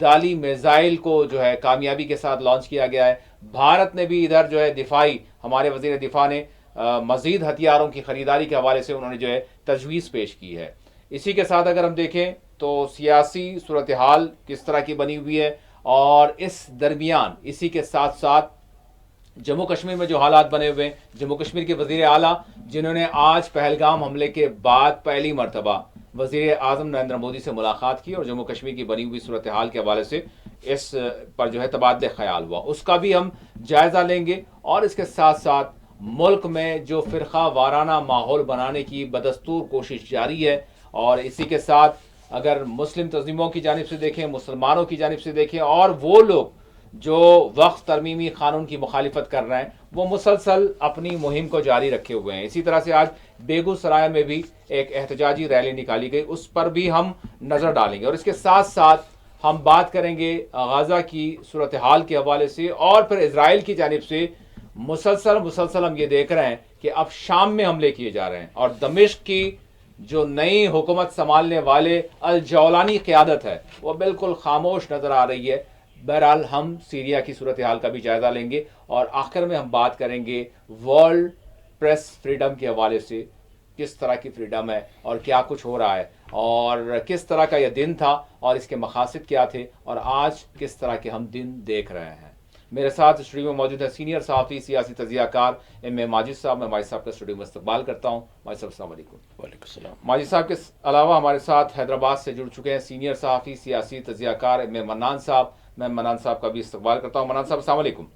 Abdali missile को जो है कामयाबी के साथ लॉन्च किया गया है। भारत ने भी इधर जो है दिफाई, हमारे वजीर दिफा ने मजीद हथियारों की खरीदारी के हवाले से उन्होंने जो है तजवीज़ पेश की है। इसी के साथ अगर हम देखें तो सियासी सूरत हाल किस तरह की बनी हुई है, और इस दरमियान इसी के साथ साथ जम्मू कश्मीर में जो हालात बने हुए हैं, जम्मू कश्मीर के वजीर आला जिन्होंने आज पहलगाम हमले के बाद पहली मरतबा वजीर आजम नरेंद्र मोदी से मुलाकात की और जम्मू कश्मीर की बनी हुई सूरत हाल के हवाले से इस पर जो है तबादले ख्याल हुआ, उसका भी हम जायज़ा लेंगे। और इसके साथ साथ मुल्क में जो फ़िरका वाराना माहौल बनाने की बदस्तूर कोशिश जारी है, और इसी के साथ अगर मुस्लिम तंजीमों की जानिब से देखें, मुसलमानों की जानिब से देखें, और वो लोग जो वक्फ तरमीमी कानून की मुखालिफत कर रहे हैं वो मुसलसल अपनी मुहिम को जारी रखे हुए हैं। इसी तरह से आज बेगूसराय में भी एक एहतजाजी रैली निकाली गई, उस पर भी हम नज़र डालेंगे। और इसके साथ साथ हम बात करेंगे गाज़ा की सूरत हाल के हवाले से, और फिर इजराइल की जानिब से मुसलसल हम ये देख रहे हैं कि अब शाम में हमले किए जा रहे हैं, और दमिश्क की जो नई हुकूमत संभालने वाले अल जौलानी क़यादत है वो बिल्कुल खामोश नज़र आ रही है। बहरहाल हम सीरिया की सूरत हाल का भी जायज़ा लेंगे, और आखिर में हम बात करेंगे वर्ल्ड प्रेस फ्रीडम के हवाले से, किस तरह की फ्रीडम है और क्या कुछ हो रहा है, और किस तरह का यह दिन था और इसके मकासद क्या थे, और आज किस तरह के हम दिन देख रहे हैं। मेरे साथ स्टूडियो में मौजूद है सीनियर सहाफ़ी सियासी तजियाकार एम ए माजिद साहब। मैं माजिद साहब का स्टूडियो में इस्तकबाल करता हूँ। माजिद साहब अस्सलाम वालेकुम। वालेकुम सलाम। माजिद साहब के अलावा हमारे साथ हैदराबाद से जुड़ चुके हैं सीनियर सहाफ़ी सियासी तजियाकार एम ए मन्नान साहब। मैं मन्नान साहब का भी इस्तकबाल करता हूँ। मन्नान साहब अस्सलाम वालेकुम।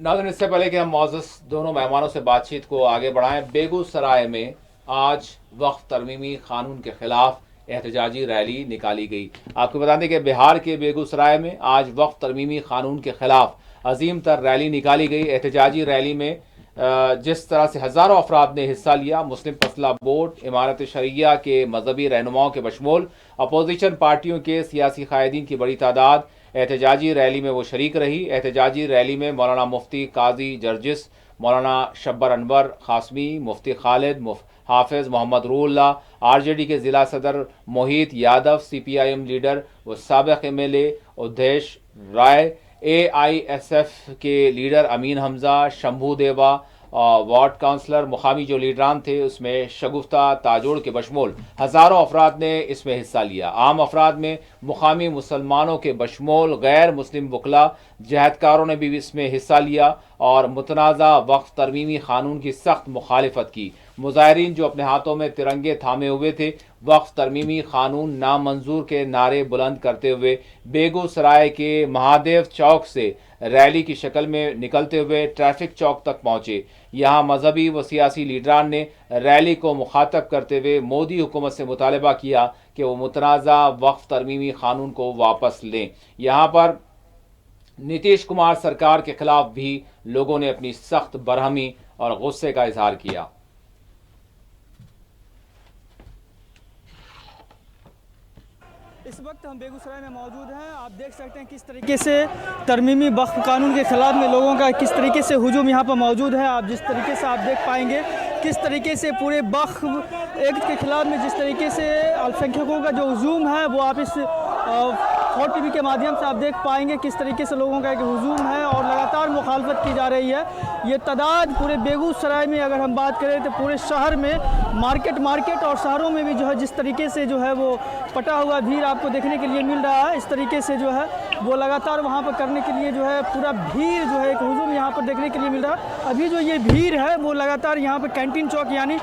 नाज़रीन, इससे पहले कि हम मौजूद दोनों मेहमानों से बातचीत को आगे बढ़ाएं, बेगूसराय में आज वक्फ तरमीमी कानून के खिलाफ एहतजाजी रैली निकाली गई। आपको बता दें कि बिहार के बेगूसराय में आज वक्फ तरमीमी कानून के खिलाफ अजीम तर रैली निकाली गई। एहतजाजी रैली में जिस तरह से हज़ारों अफराद ने हिस्सा लिया, मुस्लिम फसला बोर्ड, इमारत शरिया के मजहबी रहनुमाओं के बशमूल अपोजिशन पार्टियों के सियासी कायदीन की बड़ी तादाद एहतजाजी रैली में वो शरीक रही। एहतजाजी रैली में मौलाना मुफ्ती काजी जर्जिस, मौलाना शब्बर अनवर कासमी, मुफ्ती खालिद, हाफिज़ मोहम्मद रूहुल्लाह, आरजेडी के ज़िला सदर मोहित यादव, CPIM लीडर व साबिक़ MLA उद्देश राय, AISF के लीडर अमीन हमज़ा, शंभू देवा, वार्ड काउंसलर, मुकामी जो लीडरान थे उसमें शगुफ्ता ताजोड़ के बशमूल हज़ारों अफराद ने इसमें हिस्सा लिया। आम अफराद में मुकामी मुसलमानों के बशमूल गैर मुस्लिम वकला जहदकारों ने भी इसमें हिस्सा लिया और मुतनाज़ा वक्फ तरमीमी कानून की सख्त मुखालिफत की। मुजाहिरीन जो अपने हाथों में तिरंगे थामे हुए थे, वक्फ तरमीमी कानून नामंजूर के नारे बुलंद करते हुए बेगूसराय के महादेव चौक से रैली की शक्ल में निकलते हुए ट्रैफिक चौक तक पहुंचे। यहाँ मजहबी व सियासी लीडरान ने रैली को मुखातब करते हुए मोदी हुकूमत से मुतालबा किया कि वो मुतनाज़ा वक्फ तरमीमी कानून को वापस लें। यहाँ पर नीतीश कुमार सरकार के खिलाफ भी लोगों ने अपनी सख्त बरहमी और गुस्से का इजहार किया। इस वक्त हम बेगूसराय में मौजूद हैं। आप देख सकते हैं किस तरीके से तरमीमी वक्फ कानून के खिलाफ में लोगों का किस तरीके से हुजूम यहाँ पर मौजूद है। आप जिस तरीके से आप देख पाएंगे किस तरीके से पूरे वक्फ एक्ट के खिलाफ में जिस तरीके से अल्पसंख्यकों का जो हुजूम है वो आप इस 4TV के माध्यम से आप देख पाएंगे किस तरीके से लोगों का एक हुजूम है और लगातार मुखालफत की जा रही है। ये तादाद पूरे बेगूसराय में अगर हम बात करें तो पूरे शहर में मार्केट और शहरों में भी जो है जिस तरीके से जो है वो पटा हुआ भीड़ आपको देखने के लिए मिल रहा है। इस तरीके से जो है वो लगातार वहाँ पर करने के लिए जो है पूरा भीड़ जो है एक हुजूम यहाँ पर देखने के लिए मिल रहा है। अभी जो ये भीड़ है वो लगातार यहाँ पर कैंटीन चौक यानी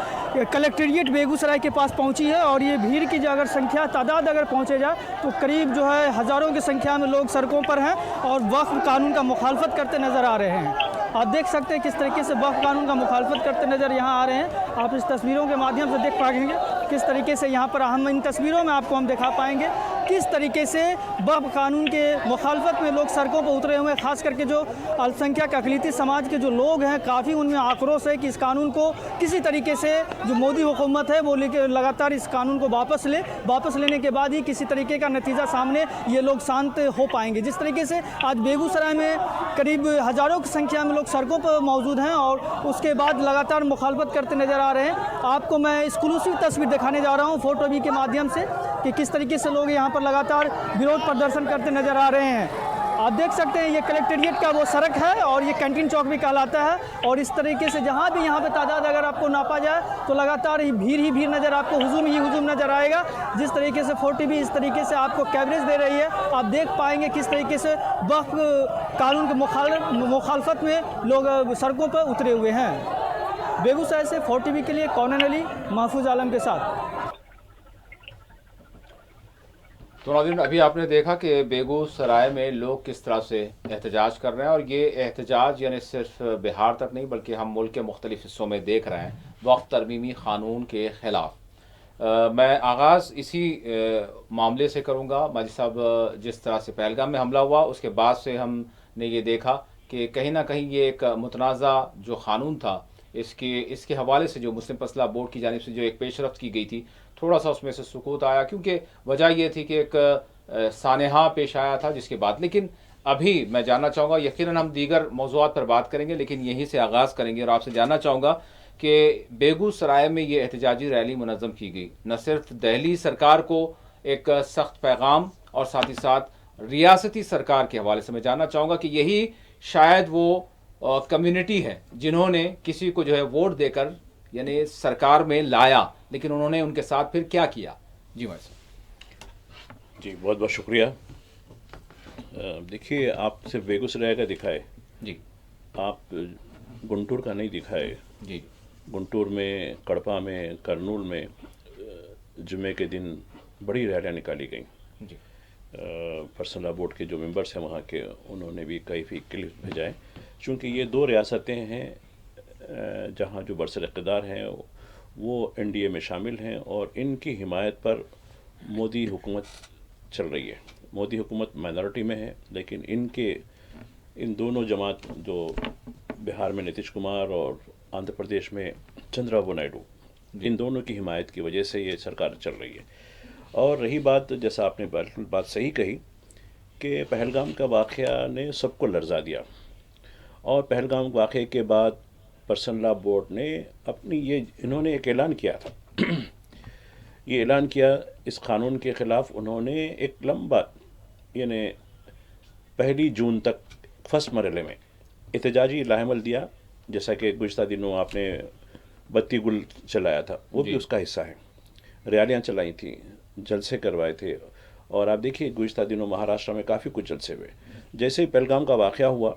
कलेक्ट्रेट बेगूसराय के पास पहुँची है और ये भीड़ की जो अगर संख्या तादाद अगर पहुँचे जाए तो करीब जो है हज़ारों की संख्या में लोग सड़कों पर हैं और वक्फ कानून का मुखालफत करते नज़र आ रहे हैं। आप देख सकते हैं किस तरीके से वक्फ कानून का मुखालफत करते नज़र यहाँ आ रहे हैं। आप इस तस्वीरों के माध्यम से देख पाएंगे किस तरीके से यहाँ पर हम इन तस्वीरों में आपको हम दिखा पाएंगे किस तरीके से वक्फ कानून के मुखालफत में लोग सड़कों पर उतरे हुए हैं। खास करके जो अल्पसंख्यक अक़लियती समाज के जो लोग हैं काफ़ी उनमें आक्रोश है कि इस कानून को किसी तरीके से जो मोदी हुकूमत है वो लेके लगातार इस कानून को वापस लेने के बाद ही किसी तरीके का नतीजा सामने ये लोग शांत हो पाएंगे। जिस तरीके से आज बेगूसराय में करीब हज़ारों की संख्या में लोग सड़कों पर मौजूद हैं और उसके बाद लगातार मुखालफत करते नज़र आ रहे हैं। आपको मैं एक्सक्लूसिव तस्वीर दिखाने जा रहा हूँ 4TV के माध्यम से कि किस तरीके से लोग यहाँ पर पर लगातार विरोध प्रदर्शन करते नजर आ रहे हैं। आप देख सकते हैं ये कलेक्ट्रेट का वो सड़क है और ये कैंटीन चौक भी कहलाता है और इस तरीके से जहाँ भी यहाँ पे तादाद अगर आपको नापा जाए तो लगातार ही भीड़ नज़र, आपको हुजूम नज़र आएगा। जिस तरीके से 4TV इस तरीके से आपको कवरेज दे रही है, आप देख पाएंगे किस तरीके से वक्फ कानून के मुखालफत में लोग सड़कों पर उतरे हुए हैं। बेगूसराय से 4TV के लिए कौनन अली, महफूज आलम के साथ। तो नाज़रीन, अभी आपने देखा कि बेगूसराय में लोग किस तरह से एहतजाज कर रहे हैं और ये एहतजाज यानी सिर्फ बिहार तक नहीं बल्कि हम मुल्क के मुख्तलिफ हिस्सों में देख रहे हैं वक्फ तरमीमी क़ानून के ख़िलाफ़। मैं आगाज़ इसी मामले से करूँगा। माजिद साहब, जिस तरह से पहलगाम में हमला हुआ उसके बाद से हमने ये देखा कि कहीं ना कहीं ये एक मुतनाज़ा जो क़ानून था इसके हवाले से जो मुस्लिम मसला बोर्ड की जानिब से जो एक पेशरफ्त की गई थी, थोड़ा सा उसमें से सुकूत आया क्योंकि वजह ये थी कि एक सानेहा पेश आया था जिसके बाद। लेकिन अभी मैं जानना चाहूँगा, यकीनन हम दीगर मौज़ूआत पर बात करेंगे लेकिन यहीं से आगाज़ करेंगे और आपसे जानना चाहूँगा कि बेगूसराय में ये एहतजाजी रैली मुनज़्ज़म की गई, न सिर्फ दिल्ली सरकार को एक सख्त पैगाम और साथ ही साथ रियासती सरकार के हवाले से मैं जानना चाहूँगा कि यही शायद वो कम्युनिटी है जिन्होंने किसी को जो है वोट देकर यानी सरकार में लाया, लेकिन उन्होंने उनके साथ फिर क्या किया। जी भाई साहब। जी बहुत बहुत शुक्रिया। देखिए, आप सिर्फ बेगूसराय का दिखाए जी, आप गुंटूर का नहीं दिखाए। जी, गुंटूर में, कड़पा में, करनूल में जुमे के दिन बड़ी रैलियाँ निकाली गई। जी, पर्सनल बोर्ड के जो मेंबर्स हैं वहाँ के, उन्होंने भी कई क्लिप भेजाए चूँकि ये दो रियासतें हैं जहाँ जो बरसर इक़्तिदार हैं वो एनडीए में शामिल हैं और इनकी हिमायत पर मोदी हुकूमत चल रही है। मोदी हुकूमत माइनॉरिटी में है लेकिन इन दोनों जमात जो बिहार में नीतीश कुमार और आंध्र प्रदेश में चंद्रबाबू नायडू, इन दोनों की हिमायत की वजह से ये सरकार चल रही है। और रही बात, जैसा आपने बात सही कही कि पहलगाम का वाक़या ने सबको लर्जा दिया और पहलगाम वाक़े के बाद पर्सनल लॉ बोर्ड ने इन्होंने एक ऐलान किया था ये ऐलान किया इस क़ानून के ख़िलाफ़। उन्होंने एक लंबा यानी 1 जून तक फर्स्ट मरहले में एहतजाजी लाहमल दिया, जैसा कि गुज़श्ता दिनों आपने बत्ती गुल चलाया था, वो भी उसका हिस्सा है। रैलियाँ चलाई थी, जलसे करवाए थे और आप देखिए गुज़श्ता दिनों महाराष्ट्र में काफ़ी कुछ जलसे हुए। जैसे ही पहलगाम का वाक़या हुआ,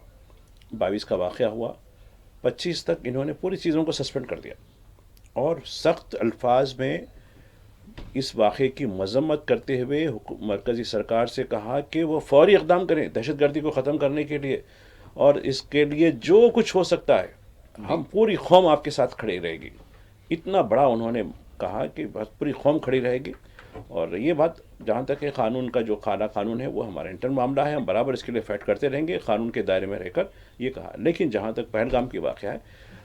22 का वाक़या हुआ, 25 तक इन्होंने पूरी चीज़ों को सस्पेंड कर दिया और सख्त अल्फाज में इस वाक़े की मज़म्मत करते हुए मरकज़ी सरकार से कहा कि वो फ़ौरी इक़दाम करें दहशतगर्दी को ख़त्म करने के लिए और इसके लिए जो कुछ हो सकता है हम पूरी कौम आपके साथ खड़ी रहेगी। इतना बड़ा उन्होंने कहा कि बस पूरी कौम खड़ी रहेगी। और ये बात जहाँ तक है क़ानून का जो काला कानून है वो हमारा इंटरन मामला है, हम बराबर इसके लिए फ़ाइट करते रहेंगे क़ानून के दायरे में रहकर, ये कहा। लेकिन जहाँ तक पहलगाम की वाक़या है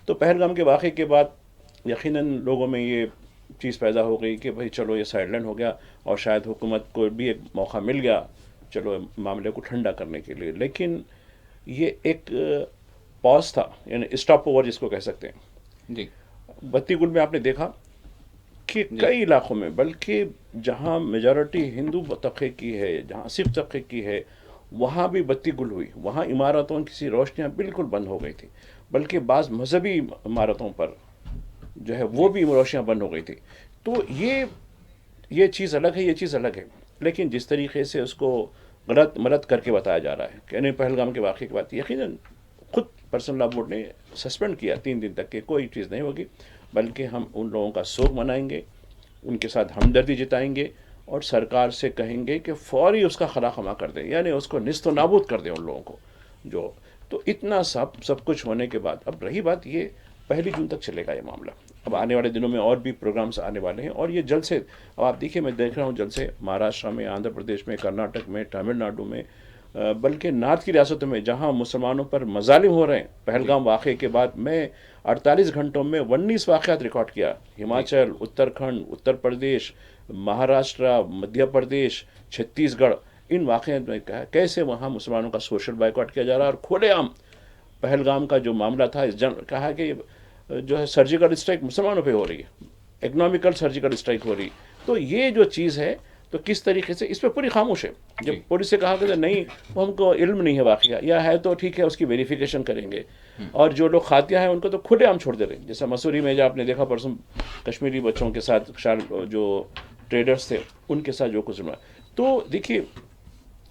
तो पहलगाम के वाक़े के बाद यकीनन लोगों में ये चीज़ पैदा हो गई कि भाई चलो ये साइडलाइन हो गया और शायद हुकूमत को भी एक मौका मिल गया चलो मामले को ठंडा करने के लिए। लेकिन ये एक पॉज था, यानी स्टॉप ओवर जिसको कह सकते हैं। जी, बत्ती गुल में आपने देखा कि कई इलाकों में, बल्कि जहाँ मेजॉरिटी हिंदू तबके की है, जहाँ सिख तबके की है, वहाँ भी बत्ती गुल हुई। वहाँ इमारतों की रोशनियाँ बिल्कुल बंद हो गई थी, बल्कि बाज़ मजहबी इमारतों पर जो है वो भी रोशनियाँ बंद हो गई थी। तो ये चीज़ अलग है, ये चीज़ अलग है। लेकिन जिस तरीके से उसको गलत मलत करके बताया जा रहा है कि पहलगाम के वाक़े की बात यकीनन खुद पर्सनल लॉ बोर्ड ने सस्पेंड किया 3 दिन तक कि कोई चीज़ नहीं होगी, बल्कि हम उन लोगों का शोक मनाएंगे, उनके साथ हमदर्दी जताएंगे और सरकार से कहेंगे कि फ़ौरी उसका खला खमा कर दें, यानी उसको निस्त नाबूद कर दें उन लोगों को जो। तो इतना सब कुछ होने के बाद अब रही बात, ये 1 जून तक चलेगा ये मामला। अब आने वाले दिनों में और भी प्रोग्राम्स आने वाले हैं और ये जल्द से, अब आप देखिए मैं देख रहा हूँ जल्द से महाराष्ट्र में, आंध्र प्रदेश में, कर्नाटक में, तमिलनाडु में, बल्कि नॉर्थ की रियासतों में जहाँ मुसलमानों पर मजालिम हो रहे हैं। पहलगाम वाक़े के बाद मैं 48 घंटों में 19 वाक़यात रिकॉर्ड किया। हिमाचल, उत्तराखंड, उत्तर प्रदेश, महाराष्ट्र, मध्य प्रदेश, छत्तीसगढ़, इन वाक़यात में कैसे वहाँ मुसलमानों का सोशल बाइकआउट किया जा रहा है और खुलेआम पहलगाम का जो मामला था कहा कि जो है सर्जिकल स्ट्राइक मुसलमानों पे हो रही है, इकोनॉमिकल सर्जिकल स्ट्राइक हो रही। तो ये जो चीज़ है तो किस तरीके से इस पर पूरी खामोश है। जी। जब पुलिस से कहा कि नहीं वो हमको इल्म नहीं है वाक़या, या है तो ठीक है उसकी वेरिफिकेशन करेंगे, और जो लोग खातिया हैं उनको तो खुलेआम छोड़ दे रहे हैं। जैसा मसूरी में जो आपने देखा परसों कश्मीरी बच्चों के साथ जो ट्रेडर्स थे उनके साथ जो कुछ हुआ, तो देखिए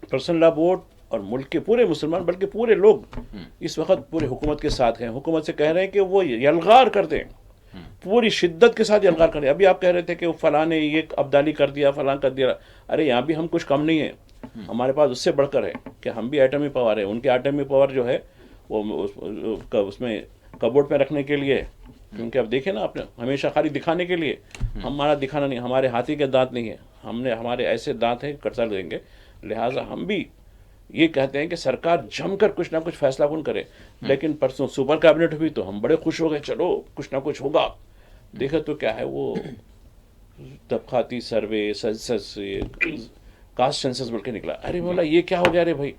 पर्सनल लॉ बोर्ड और मुल्क के पूरे मुसलमान बल्कि पूरे लोग इस वक्त पूरे हुकूमत के साथ हैं। हुकूमत से कह रहे हैं कि वो यलगार कर दें, पूरी शिद्दत के साथ यलगार करें। अभी आप कह रहे थे कि फलां ने ये अब्दाली कर दिया, फलां कर दिया। अरे यहाँ भी हम कुछ कम नहीं है, हमारे पास उससे बढ़कर है कि हम भी एटमी पावर है। उनके एटमी पावर जो है वो उसमें कबोर्ड में रखने के लिए है, क्योंकि अब देखें ना आपने हमेशा खाली दिखाने के लिए, हमारा दिखाना नहीं, हमारे हाथी के दांत नहीं है, हमारे ऐसे दांत हैं कटल देंगे। लिहाजा हम भी ये कहते हैं कि सरकार जमकर कुछ ना कुछ फैसला कौन करे। लेकिन परसों सुपर कैबिनेट हुई तो हम बड़े खुश हो गए, चलो कुछ ना कुछ होगा। देखा तो क्या है, वो तबकाती सर्वे सेंसस कास्ट सेंसस बोल के निकला। अरे बोला ये क्या हो गया रे भाई,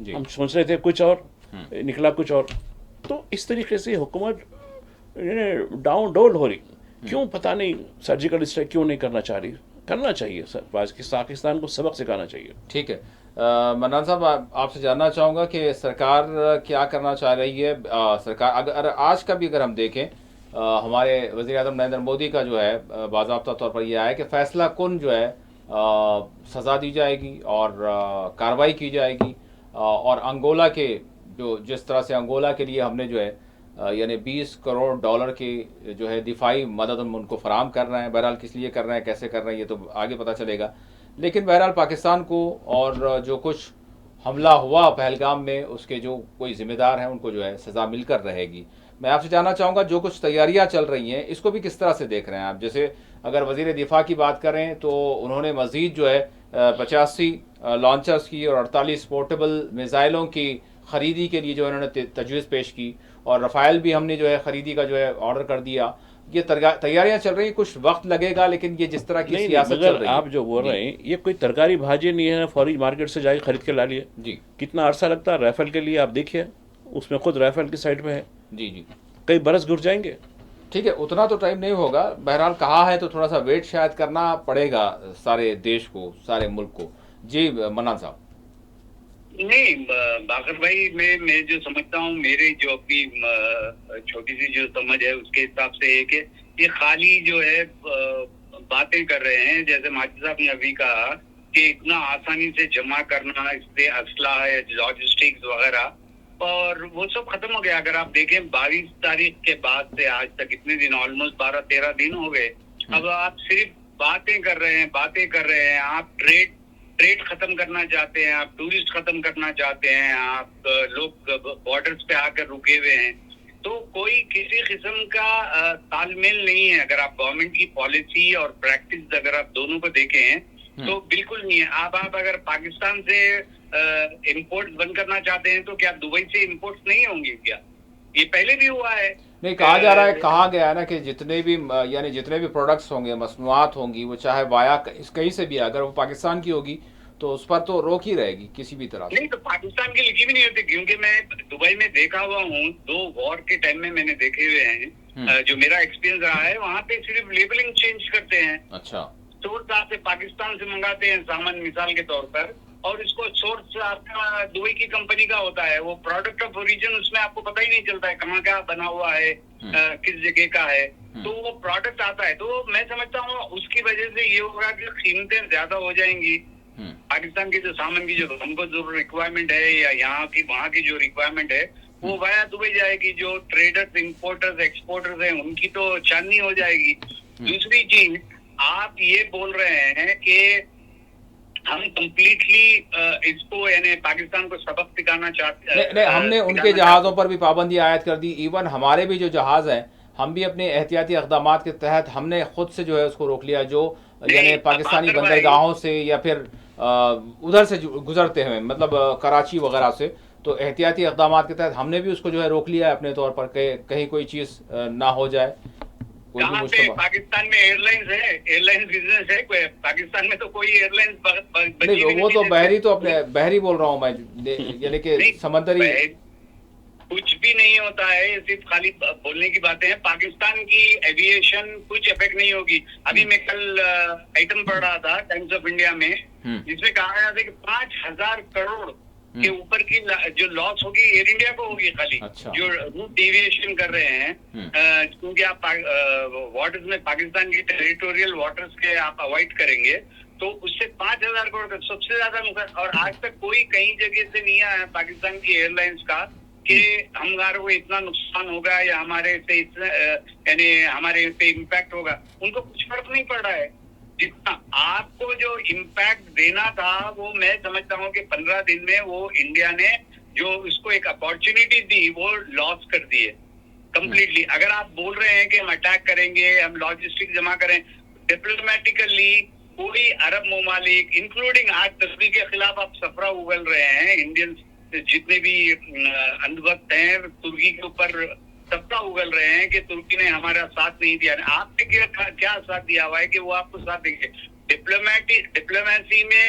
हम सोच रहे थे कुछ और निकला कुछ और। तो इस तरीके से हुकूमत डाउन डोल हो रही, क्यों पता नहीं सर्जिकल स्ट्राइक क्यों नहीं करना चाह रही। करना चाहिए सर, पाकिस्तान को सबक सिखाना चाहिए। ठीक है, मन्नान साहब आपसे जानना चाहूँगा कि सरकार क्या करना चाह रही है। सरकार अगर आज का भी अगर हम देखें, हमारे वज़ीर आज़म नरेंद्र मोदी का जो है बाज़ाब्ता तौर पर यह है कि फ़ैसला कुन जो है सज़ा दी जाएगी और कार्रवाई की जाएगी, और अंगोला के जिस तरह से अंगोला के लिए हमने जो है यानी 20 करोड़ डॉलर की जो है दिफाई मदद हम उनको फराहम कर रहे हैं। बहरहाल किस लिए कर रहे हैं, कैसे कर रहे हैं, ये तो आगे पता चलेगा। लेकिन बहरहाल पाकिस्तान को और जो कुछ हमला हुआ पहलगाम में उसके जो कोई ज़िम्मेदार हैं उनको जो है सज़ा मिलकर रहेगी। मैं आपसे जानना चाहूँगा जो कुछ तैयारियाँ चल रही हैं इसको भी किस तरह से देख रहे हैं आप। जैसे अगर वज़ीर दिफा की बात करें तो उन्होंने मज़ीद जो है 85 लॉन्चर्स की और 48 पोर्टेबल मिसाइलों की ख़रीदी के लिए जो उन्होंने तजवीज़ पेश की, और रफ़ाइल भी हमने जो है ख़रीदी का जो है ऑर्डर कर दिया। ये तैयारियां चल रही हैं, कुछ वक्त लगेगा, लेकिन ये जिस तरह की सियासत चल रही है, आप जो बोल रहे हैं ये कोई तरकारी भाजी नहीं है फौरी मार्केट से जाके खरीद के ला लिए जी। कितना अरसा लगता है राइफल के लिए, आप देखिए उसमें खुद राइफल की साइड पे है। जी जी, कई बरस गुजर जाएंगे। ठीक है, उतना तो टाइम नहीं होगा। बहरहाल कहा है तो थोड़ा सा वेट शायद करना पड़ेगा सारे देश को, सारे मुल्क को। जी मन्नान साहब। नहीं बाकर भाई, मैं जो समझता हूँ, मेरी जो अपनी छोटी सी जो समझ है उसके हिसाब से है कि ये खाली जो है बातें कर रहे हैं। जैसे माजी साहब ने अभी कहा कि इतना आसानी से जमा करना, इससे असला है, लॉजिस्टिक्स वगैरह, और वो सब खत्म हो गया। अगर आप देखें 22 तारीख के बाद से आज तक कितने दिन, ऑलमोस्ट 12-13 दिन हो गए। अब आप सिर्फ बातें कर रहे हैं। आप ट्रेड खत्म करना चाहते हैं, आप टूरिस्ट खत्म करना चाहते हैं, आप लोग बॉर्डर्स पे आकर रुके हुए हैं, तो कोई किसी किस्म का तालमेल नहीं है। अगर आप गवर्नमेंट की पॉलिसी और प्रैक्टिस अगर आप दोनों को देखें तो बिल्कुल नहीं है। आप अगर पाकिस्तान से इंपोर्ट बंद करना चाहते हैं तो क्या दुबई से इंपोर्ट्स नहीं होंगे क्या? ये पहले भी हुआ है। नहीं, कहा जा रहा है, कहा गया है ना कि जितने भी प्रोडक्ट्स होंगे, मसनूआत होंगी, वो चाहे वाया कहीं से भी, अगर वो पाकिस्तान की होगी तो उस पर तो रोक ही रहेगी किसी भी तरह से। नहीं तो पाकिस्तान की लिखी भी नहीं होती, क्योंकि मैं दुबई में देखा हुआ हूँ, 2 वॉर के टाइम में मैंने देखे हुए हैं। जो मेरा एक्सपीरियंस रहा है, वहाँ पे सिर्फ लेबलिंग चेंज करते हैं। अच्छा, सोर्स आपसे पाकिस्तान से मंगाते हैं सामान, मिसाल के तौर पर, और इसको सोर्स आपका दुबई की कंपनी का होता है। वो प्रोडक्ट ऑफ ओरिजिन उसमें आपको पता ही नहीं चलता है कहाँ का बना हुआ है, किस जगह का है। तो वो प्रोडक्ट आता है, तो मैं समझता हूँ उसकी वजह से ये होगा कि कीमतें ज्यादा हो जाएंगी। पाकिस्तान के जो सामान की जो हमको जो रिक्वायरमेंट है, या यहाँ की वहाँ की जो रिक्वायरमेंट है, वो वाया दुबई जाएगी। जो ट्रेडर्स, इंपोर्टर्स, एक्सपोर्टर्स हैं, उनकी तो चांदनी हो जाएगी। दूसरी चीज, आप ये बोल रहे हैं कि हम कंप्लीटली इसको यानी पाकिस्तान को सबक सिखाना चाहते हैं। नहीं, हमने उनके जहाज़ों पर भी पाबंदी आयद कर दी। इवन हमारे भी जो जहाज़ हैं, हम भी अपने एहतियाती इक़दामात के तहत हमने खुद से जो है उसको रोक लिया, जो यानी पाकिस्तानी बंदरगाहों से या फिर उधर से गुजरते हैं, मतलब कराची वगैरह से, तो एहतियाती इक़दामात के तहत हमने भी उसको जो है रोक लिया है अपने तौर पर, कहीं कोई चीज़ ना हो जाए। कहाँ पे पाकिस्तान में एयरलाइंस है? एयरलाइंस बिजनेस है कोई? पाकिस्तान में तो कोई एयरलाइंस नहीं, वो तो बहरी, तो अपने बहरी बोल रहा हूँ मैं, यानी कि समंदरी। कुछ भी नहीं होता है, ये सिर्फ खाली बोलने की बातें हैं। पाकिस्तान की एविएशन कुछ इफेक्ट नहीं होगी। अभी मैं कल आइटम पढ़ रहा था टाइम्स ऑफ इंडिया में, जिसमें कहा गया था कि 5,000 करोड़ के ऊपर की जो लॉस होगी एयर इंडिया को होगी खाली। अच्छा। जो रूट एविएशन कर रहे हैं, क्योंकि आप वाटर्स में पाकिस्तान की टेरिटोरियल वाटर्स के आप अवॉइड करेंगे तो उससे 5,000 करोड़ का सबसे ज्यादा नुकसान। और आज तक कोई कहीं जगह से नहीं आया पाकिस्तान की एयरलाइंस का कि हमारे को इतना नुकसान होगा या हमारे से यानी हमारे पे इम्पैक्ट होगा। उनको कुछ फर्क नहीं पड़ रहा है। जितना आपको जो इम्पैक्ट देना था वो मैं समझता हूँ कि 15 दिन में वो इंडिया ने जो उसको एक अपॉर्चुनिटी दी वो लॉस कर दी है कम्प्लीटली। अगर आप बोल रहे हैं कि हम अटैक करेंगे, हम लॉजिस्टिक जमा करें, डिप्लोमेटिकली कोई अरब ममालिक इंक्लूडिंग आज तुर्की के खिलाफ आप सफरा उगल रहे हैं, इंडियन जितने भी अंधभक्त हैं तुर्की के ऊपर सफरा उगल रहे हैं कि तुर्की ने हमारा साथ नहीं दिया। आपने क्या साथ दिया हुआ है कि वो आपको साथ देंगे? डिप्लोमेसी में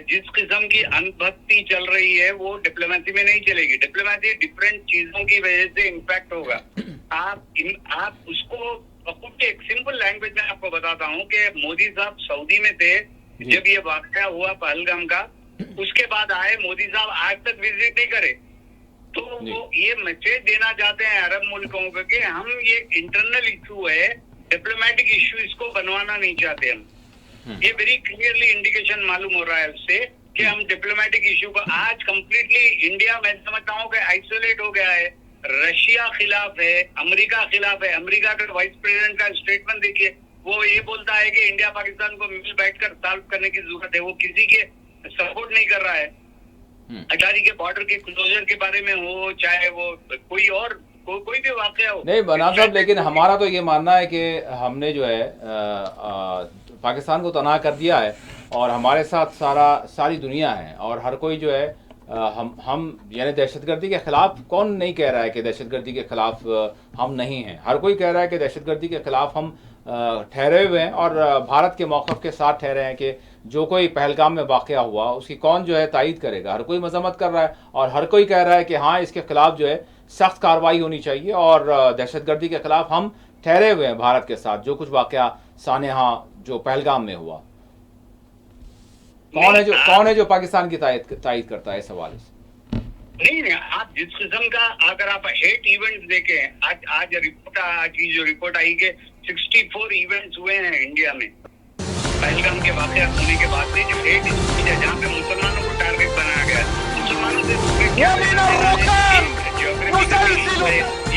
जिस किस्म की अंधभक्ति चल रही है वो डिप्लोमेसी में नहीं चलेगी। डिप्लोमेसी डिफरेंट चीजों की वजह से इम्पैक्ट होगा। आप उसको कुछ एक सिंपल लैंग्वेज में आपको बताता हूँ कि मोदी साहब सऊदी में थे जब ये वाकया हुआ पहलगाम का, उसके बाद आए, मोदी साहब आज तक विजिट नहीं करे। तो वो ये मैसेज देना चाहते हैं अरब मुल्कों को कि हम ये इंटरनल इशू है, डिप्लोमेटिक इशू इसको बनवाना नहीं चाहते हम। ये वेरी क्लियरली इंडिकेशन मालूम हो रहा है उससे कि हम डिप्लोमेटिक इशू को आज कंप्लीटली इंडिया मैं समझता हूँ कि आइसोलेट हो गया है। रशिया खिलाफ है, अमेरिका खिलाफ है। अमेरिका के वाइस प्रेसिडेंट का स्टेटमेंट देखिए, वो ये बोलता है कि इंडिया पाकिस्तान को मिल बैठकर सॉल्व करने की जरूरत है। वो किसी के सपोर्ट नहीं कर रहा है। अटारी के बॉर्डर के क्लोजर के बारे में हो, चाहे वो कोई और कोई भी वाकया हो। नहीं बनाम साहब, लेकिन हमारा तो ये मानना है कि हमने जो है पाकिस्तान को तनाह कर दिया है और हमारे साथ सारी दुनिया है और हर कोई जो है हम यानी दहशतगर्दी के खिलाफ कौन नहीं कह रहा है कि दहशतगर्दी के खिलाफ हम नहीं हैं। हर कोई कह रहा है कि दहशतगर्दी के खिलाफ हम ठहरे हुए हैं और भारत के मौक़िफ़ के साथ ठहरे हैं कि जो कोई पहलगाम में वाक़या हुआ उसकी कौन जो है तायीद करेगा। हर कोई मजम्मत कर रहा है और हर कोई कह रहा है कि हाँ इसके खिलाफ जो है सख्त कार्रवाई होनी चाहिए और दहशतगर्दी के खिलाफ हम ठहरे हुए हैं भारत के साथ। जो कुछ वाक़या सानेहा जो पहलगाम में हुआ, कौन है जो पाकिस्तान की तायीद करता है इस हवाले से? नहीं, आप जिस किस्म का अगर आप हेट इवेंट्स देखें, आज जो रिपोर्ट आई कि 64 इवेंट्स हुए हैं इंडिया में पहलगाम के वाक़या होने के बाद से, जो हेट स्पीच है जहाँ पे मुसलमानों को टारगेट बनाया गया है। मुसलमानों से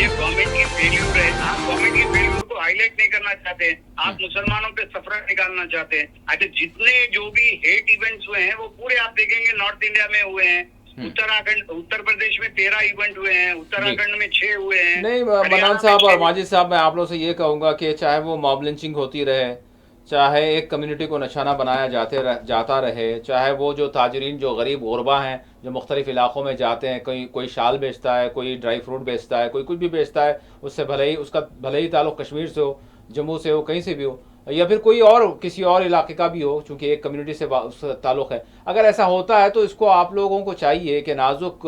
ये गवर्नमेंट की फेल्यूर है। आप गवर्नमेंट की फेल्यूर को हाईलाइट नहीं करना चाहते हैं, आप मुसलमानों पे सफरा निकालना चाहते हैं। अच्छा, जितने जो भी हेट इवेंट्स हुए हैं वो पूरे आप देखेंगे नॉर्थ इंडिया में हुए हैं। उत्तराखंड, उत्तर प्रदेश में 13 इवेंट हुए हैं, उत्तराखंड में 6 हुए हैं। नहीं मनान साहब और माजिद साहब, मैं आप लोगों से ये कहूँगा कि चाहे वो मॉब लिंचिंग होती रहे, चाहे एक कम्युनिटी को निशाना बनाया जाता रहे, चाहे वो जो ताजरीन जो गरीब गुरबा हैं जो मुख्तलिफ इलाक़ों में जाते हैं, कोई शाल बेचता है, कोई ड्राई फ्रूट बेचता है, कोई कुछ भी बेचता है, उससे भले ही ताल्लुक़ कश्मीर से हो, जम्मू से हो, कहीं से भी हो, या फिर कोई और किसी और इलाके का भी हो, चूँकि एक कम्युनिटी से ताल्लुक़ है। अगर ऐसा होता है तो इसको आप लोगों को चाहिए कि नाजुक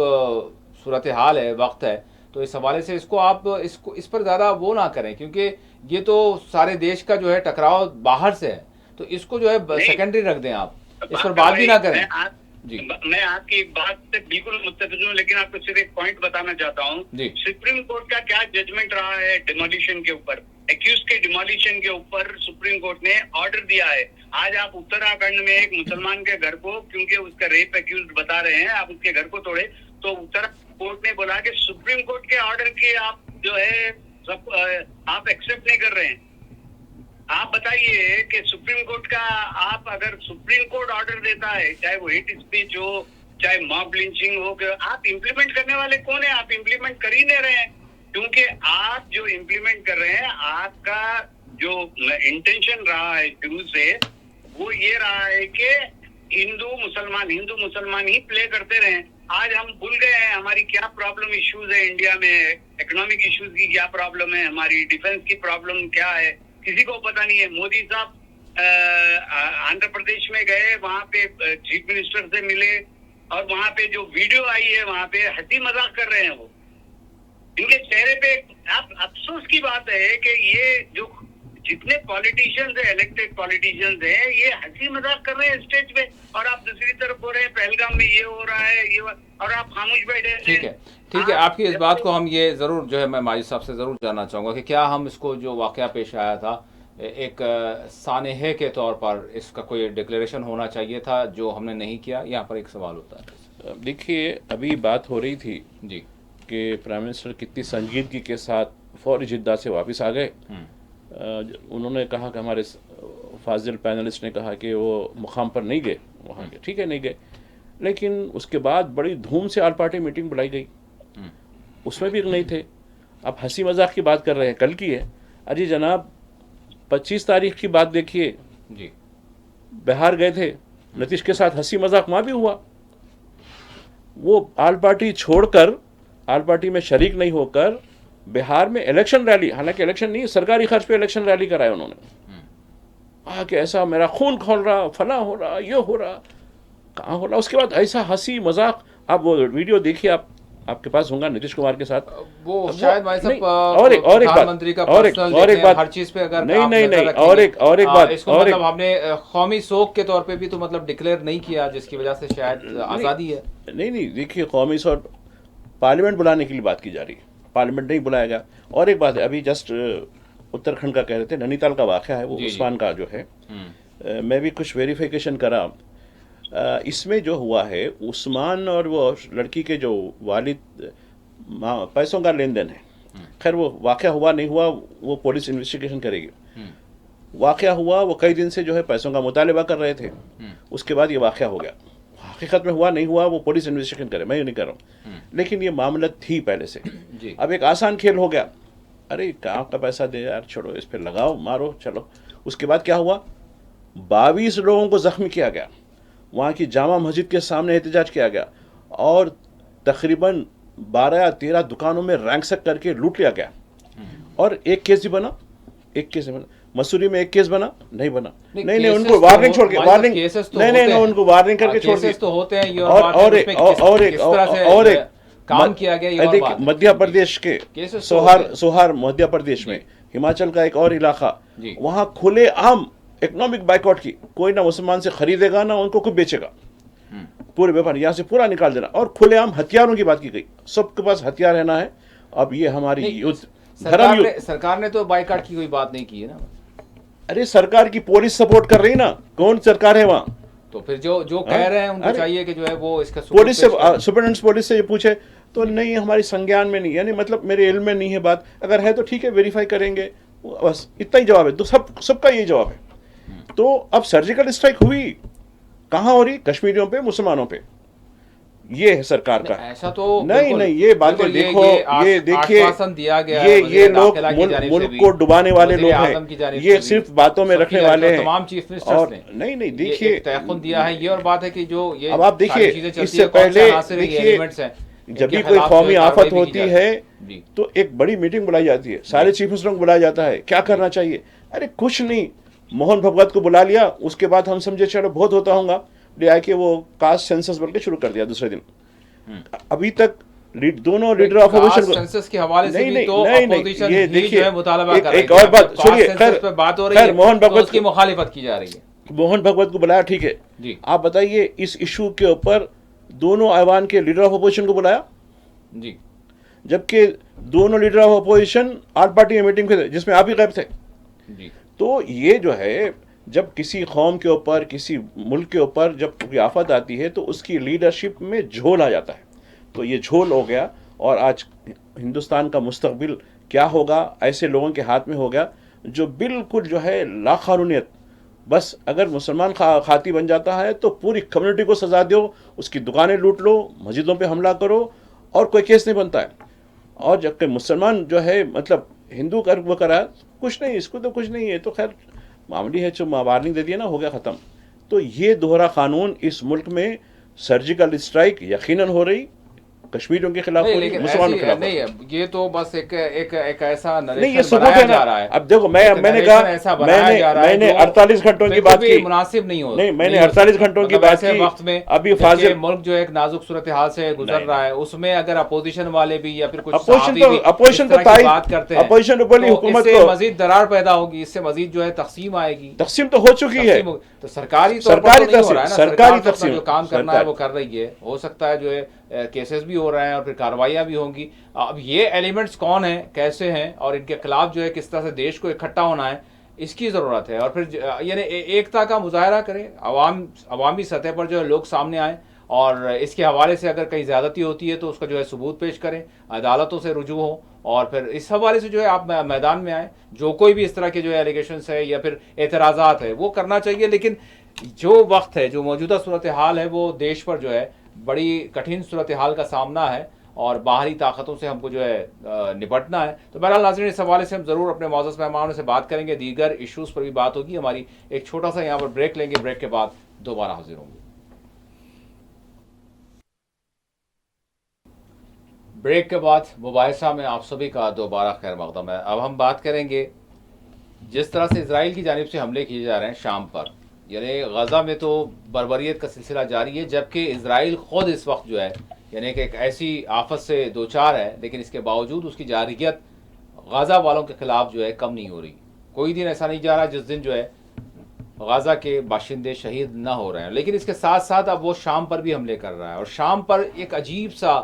सूरत हाल है, वक्त है, तो इस हवाले से इसको आप इस पर ज़्यादा वो ना करें, क्योंकि ये तो सारे देश का जो है टकराव बाहर से है, तो इसको जो है सेकेंडरी रख दें, आप इस पर बात भी ना करें। जी, मैं आपकी एक बात से बिल्कुल मुत्तफिक हूँ, लेकिन आपको सिर्फ एक पॉइंट बताना चाहता हूँ। सुप्रीम कोर्ट का क्या जजमेंट रहा है डिमोलिशन के ऊपर, एक्यूज के डिमोलिशन के ऊपर सुप्रीम कोर्ट ने ऑर्डर दिया है। आज आप उत्तराखंड में एक मुसलमान के घर को, क्योंकि उसका रेप एक्यूज बता रहे हैं, आप उसके घर को तोड़े, तो उत्तराखंड कोर्ट ने बोला कि सुप्रीम कोर्ट के ऑर्डर के आप जो है आप एक्सेप्ट नहीं कर रहे हैं। आप बताइए कि सुप्रीम कोर्ट का, आप अगर सुप्रीम कोर्ट ऑर्डर देता है, चाहे वो हेट स्पीच हो, चाहे मॉब लिंचिंग हो, आप इंप्लीमेंट करने वाले कौन है? आप इंप्लीमेंट कर ही नहीं रहे हैं, क्योंकि आप जो इंप्लीमेंट कर रहे हैं, आपका जो इंटेंशन रहा है शुरू से वो ये रहा है कि हिंदू मुसलमान ही प्ले करते रहे। आज हम भूल गए हैं हमारी क्या प्रॉब्लम इश्यूज है इंडिया में, इकोनॉमिक इश्यूज की क्या प्रॉब्लम है, हमारी डिफेंस की प्रॉब्लम क्या है, किसी को पता नहीं है। मोदी साहब आंध्र प्रदेश में गए, वहां पे चीफ मिनिस्टर से मिले और वहां पे जो वीडियो आई है वहां पे हंसी मजाक कर रहे हैं वो। इनके चेहरे पे आप अफसोस की बात है कि ये जो जितने पॉलिटिशियंस है, इलेक्टेड पॉलिटिशियंस हैं, ये हंसी मजाक कर रहे हैं स्टेज पे, और आप दूसरी तरफ बोल रहे हैं पहलगाम में ये हो रहा है, और आप खामोश बैठे हैं। ठीक है, आपकी इस बात को हम ये ज़रूर जो है मैं माजिद साहब से ज़रूर जानना चाहूँगा कि क्या हम इसको जो वाक़या पेश आया था एक सानेहे के तौर पर इसका कोई डिक्लेरेशन होना चाहिए था जो हमने नहीं किया, यहाँ पर एक सवाल होता है। देखिए, अभी बात हो रही थी जी कि प्राइम मिनिस्टर कितनी संजीदगी के साथ फौरी जिद्दा से वापस आ गए। उन्होंने कहा कि हमारे फाजिल पैनलिस्ट ने कहा कि वो मुकाम पर नहीं गए वहाँ के, ठीक है नहीं गए, लेकिन उसके बाद बड़ी धूम से ऑल पार्टी मीटिंग बुलाई गई, उसमें भी नहीं थे। आप हंसी मजाक की बात कर रहे हैं, कल की है। अरे जनाब 25 तारीख की बात देखिए जी, बिहार गए थे, नीतीश के साथ हंसी मजाक वहाँ भी हुआ। वो ऑल पार्टी छोड़कर, ऑल पार्टी में शरीक नहीं होकर बिहार में इलेक्शन रैली, हालांकि इलेक्शन नहीं, सरकारी खर्च पे इलेक्शन रैली कराया उन्होंने। कि ऐसा मेरा खून खोल रहा, फला हो रहा, ये हो रहा, कहाँ हो रहा। उसके बाद ऐसा हंसी मजाक, आप वो वीडियो देखिए, आपके पास होगा नीतीश कुमार के साथ। वो शायद भाई साहब और एक प्रधानमंत्री का पर्सनल बात, हर चीज पे अगर नहीं आप नहीं नजर नहीं, रखेंगे, और एक बात, इसको मतलब हमने कौमी शोक के तौर पे भी तो मतलब डिक्लेयर नहीं किया, जिसकी वजह से शायद आज़ादी है। नहीं, देखिए कौमी शोक पार्लियामेंट बुलाने के लिए बात की जा रही है, पार्लियामेंट नहीं बुलाया गया। और एक बात है, अभी जस्ट उत्तराखंड का कह रहे थे, नैनीताल का वाक़या है वो, उस्मान का जो है, मैं भी कुछ वेरिफिकेशन करा। इसमें जो हुआ है, उस्मान और वो लड़की के जो वालिद पैसों का लेन देन है, खैर वो वाक़या हुआ नहीं हुआ वो पुलिस इन्वेस्टिगेशन करेगी। वाक़या हुआ, वो कई दिन से जो है पैसों का मुतालिबा कर रहे थे, उसके बाद ये वाक़या हो गया। हकीकत में हुआ नहीं हुआ वो पुलिस इन्वेस्टिगेशन करे, मैं ये नहीं कर रहा हूँ, लेकिन ये मामला थी पहले से। अब एक आसान खेल हो गया, अरे कहाँ का पैसा दे यार, छोड़ो इस पर लगाओ मारो चलो। उसके बाद क्या हुआ, 22 लोगों को जख्मी किया गया, वहाँ की जामा मस्जिद के सामने एहतजाज किया गया, और तकरीबन 12 या 13 दुकानों में रैंकसेक करके लूट लिया गया। और एक केस भी बना, एक केस बना, मसूरी में एक केस बना, नहीं बना, नहीं उनको वार्निंग छोड़ के, वार्निंग नहीं उनको वार्निंग करके छोड़ दिया। तो होते हैं, और एक काम किया गया। मध्य प्रदेश के सोहार मध्य प्रदेश में, हिमाचल का एक और इलाका, वहां खुले आम इकोनॉमिक बाइकआउट की, कोई ना मुसलमान से खरीदेगा ना उनको कुछ बेचेगा, पूरे व्यापार यहाँ से पूरा निकाल देना। और खुलेआम हथियारों की बात की गई, सबके पास हथियार रहना है। अब ये हमारी युद्ध, सरकार ने तो बाइकआउट की कोई बात नहीं की है ना। अरे सरकार की पुलिस सपोर्ट कर रही ना, कौन सरकार है वहाँ? तो फिर जो कह रहे हैं उनको चाहिए कि जो है वो इसका पुलिस से, सुपरिटेंडेंट पुलिस से ये पूछे तो नहीं हमारी संज्ञान में नहीं, यानी मतलब मेरे इल्म में नहीं है बात, अगर है तो ठीक है वेरीफाई करेंगे, बस इतना ही जवाब है। तो सबका यही जवाब है। तो अब सर्जिकल स्ट्राइक हुई, कहाँ हो रही? कश्मीरियों पे, मुसलमानों पे। ये है सरकार का। ऐसा तो नहीं ये बातें देखो, ये देखिए, ये लोग मुल्क को डुबाने वाले लोग हैं, ये सिर्फ बातों में रखने वाले हैं। तमाम चीफ मिनिस्टर्स ने नहीं देखिए तयख्खुन दिया है। ये और बात है कि जो ये अब आप देखिए, इससे पहले देखिए जब भी कोई कौमी आफत होती है तो एक बड़ी मीटिंग बुलाई जाती है, सारे चीफ मिनिस्टरों को बुलाया जाता है, क्या करना चाहिए? अरे कुछ नहीं, मोहन भगवत को बुला लिया, उसके बाद हम समझे चलो बहुत होता होगा, ले आके वो कास्ट सेंसस बोल के शुरू कर दिया दूसरे दिन। अभी तक दोनों लीडर ऑफ अपोजिशन सेंसस के हवाले से भी तो अपोजिशन ये देखिए, मुतालबा कर रही है। एक और बात सुनिए, खैर मोहन भगवत की मुखालिफत की जा रही है, मोहन भगवत को बुलाया, ठीक है जी। आप बताइए इस इशू के ऊपर दोनों ऐवान के लीडर ऑफ अपोजिशन को बुलाया जी, जबकि दोनों leader of opposition all party में मीटिंग थे जिसमें आप ही गैब थे जी। तो ये जो है, जब किसी कौम के ऊपर, किसी मुल्क के ऊपर जब कोई आफत आती है तो उसकी लीडरशिप में झोल आ जाता है। तो ये झोल हो गया और आज हिंदुस्तान का मुस्तकबिल क्या होगा ऐसे लोगों के हाथ में हो गया जो बिल्कुल जो है लाक़ानूनियत, बस अगर मुसलमान खाती बन जाता है तो पूरी कम्युनिटी को सजा दो, उसकी दुकानें लूट लो, मस्जिदों पे हमला करो और कोई केस नहीं बनता है। और जबकि मुसलमान जो है मतलब हिंदू कर वो करा कुछ नहीं, इसको तो कुछ नहीं है, तो खैर मामूली है, जो वार्निंग दे दिया ना, हो गया ख़त्म। तो ये दोहरा कानून इस मुल्क में सर्जिकल स्ट्राइक यकीनन हो रही, कश्मीरियों के खिलाफ हो नहीं, रही, लेकिन मुसलमानों के खिलाफ हो रही। नहीं, ये तो बस एक ऐसा नहीं, ये नरेशन सबूत बनाया है जा ना। रहा है। अब देखो, एक मैंने कहा, नरेशन ऐसा बनाया जा रहा है मैंने जो 48 घंटों की बिल्कुल बात भी की, मुनासिब नहीं हो, नहीं, मैंने नहीं हो 48 सकता। घंटों की मतलब बात ऐसे की। वक्त में अभी जबकि फाजिल मुल्क जो एक नाजुक सूरत हाल से गुजर नहीं, रहा है, उसमें अगर अपोजिशन वाले भी या फिर कुछ अपोजिशन सहाफ़ी भी अपोजिशन इस तो तरह की बात करते हैं, अपोजिशन तो बोली तो हुकूमत इससे को मजीद दरार पैदा होगी, इससे मजीद जो है तकसीम आएगी। तकसीम तो हो चुकी है, तो सरकारी तौर पर तो नहीं हो रहा है ना, सरकार तो अपना जो काम करना है वो कर रही है। हो सकता है जो है केसेस भी हो रहे हैं और फिर कार्रवाइयाँ भी होंगी। अब ये एलिमेंट्स कौन हैं, कैसे हैं और इनके खिलाफ जो है किस तरह से देश को इकट्ठा होना है, इसकी ज़रूरत है। और फिर यानी एकता का मुजाहरा करें, अवामी सतह पर जो है लोग सामने आएँ और इसके हवाले से अगर कहीं ज़्यादती होती है तो उसका जो है सबूत पेश करें, अदालतों से रुजू हो और फिर इस हवाले से जो है आप मैदान में आएँ। जो कोई भी इस तरह के जो है एलिगेशंस है या फिर एतराज़ात है वो करना चाहिए, लेकिन जो वक्त है, जो मौजूदा सूरत हाल है, वो देश पर जो है बड़ी कठिन सूरत हाल का सामना है और बाहरी ताकतों से हमको जो है निपटना है। तो बहरहाल नाज़रीन, इस हवाले से हम ज़रूर अपने मौजूद मेहमानों से बात करेंगे, दीगर इशूज़ पर भी बात होगी हमारी। एक छोटा सा यहाँ पर ब्रेक लेंगे, ब्रेक के बाद दोबारा हाजिर होंगे। ब्रेक के बाद मुबाहिसा में आप सभी का दोबारा खैर मकदम है। अब हम बात करेंगे जिस तरह से इजराइल की जानिब से हमले किए जा रहे हैं शाम पर, यानी गज़ा में तो बर्बरियत का सिलसिला जारी है, जबकि इजराइल ख़ुद इस वक्त जो है यानी कि एक ऐसी आफत से दो चार है, लेकिन इसके बावजूद उसकी जारहियत गज़ा वालों के ख़िलाफ़ जो है कम नहीं हो रही। कोई दिन ऐसा नहीं जा रहा जिस दिन जो है गज़ा के बाशिंदे शहीद ना हो रहे हैं, लेकिन इसके साथ साथ अब वो शाम पर भी हमले कर रहा है। और शाम पर एक अजीब सा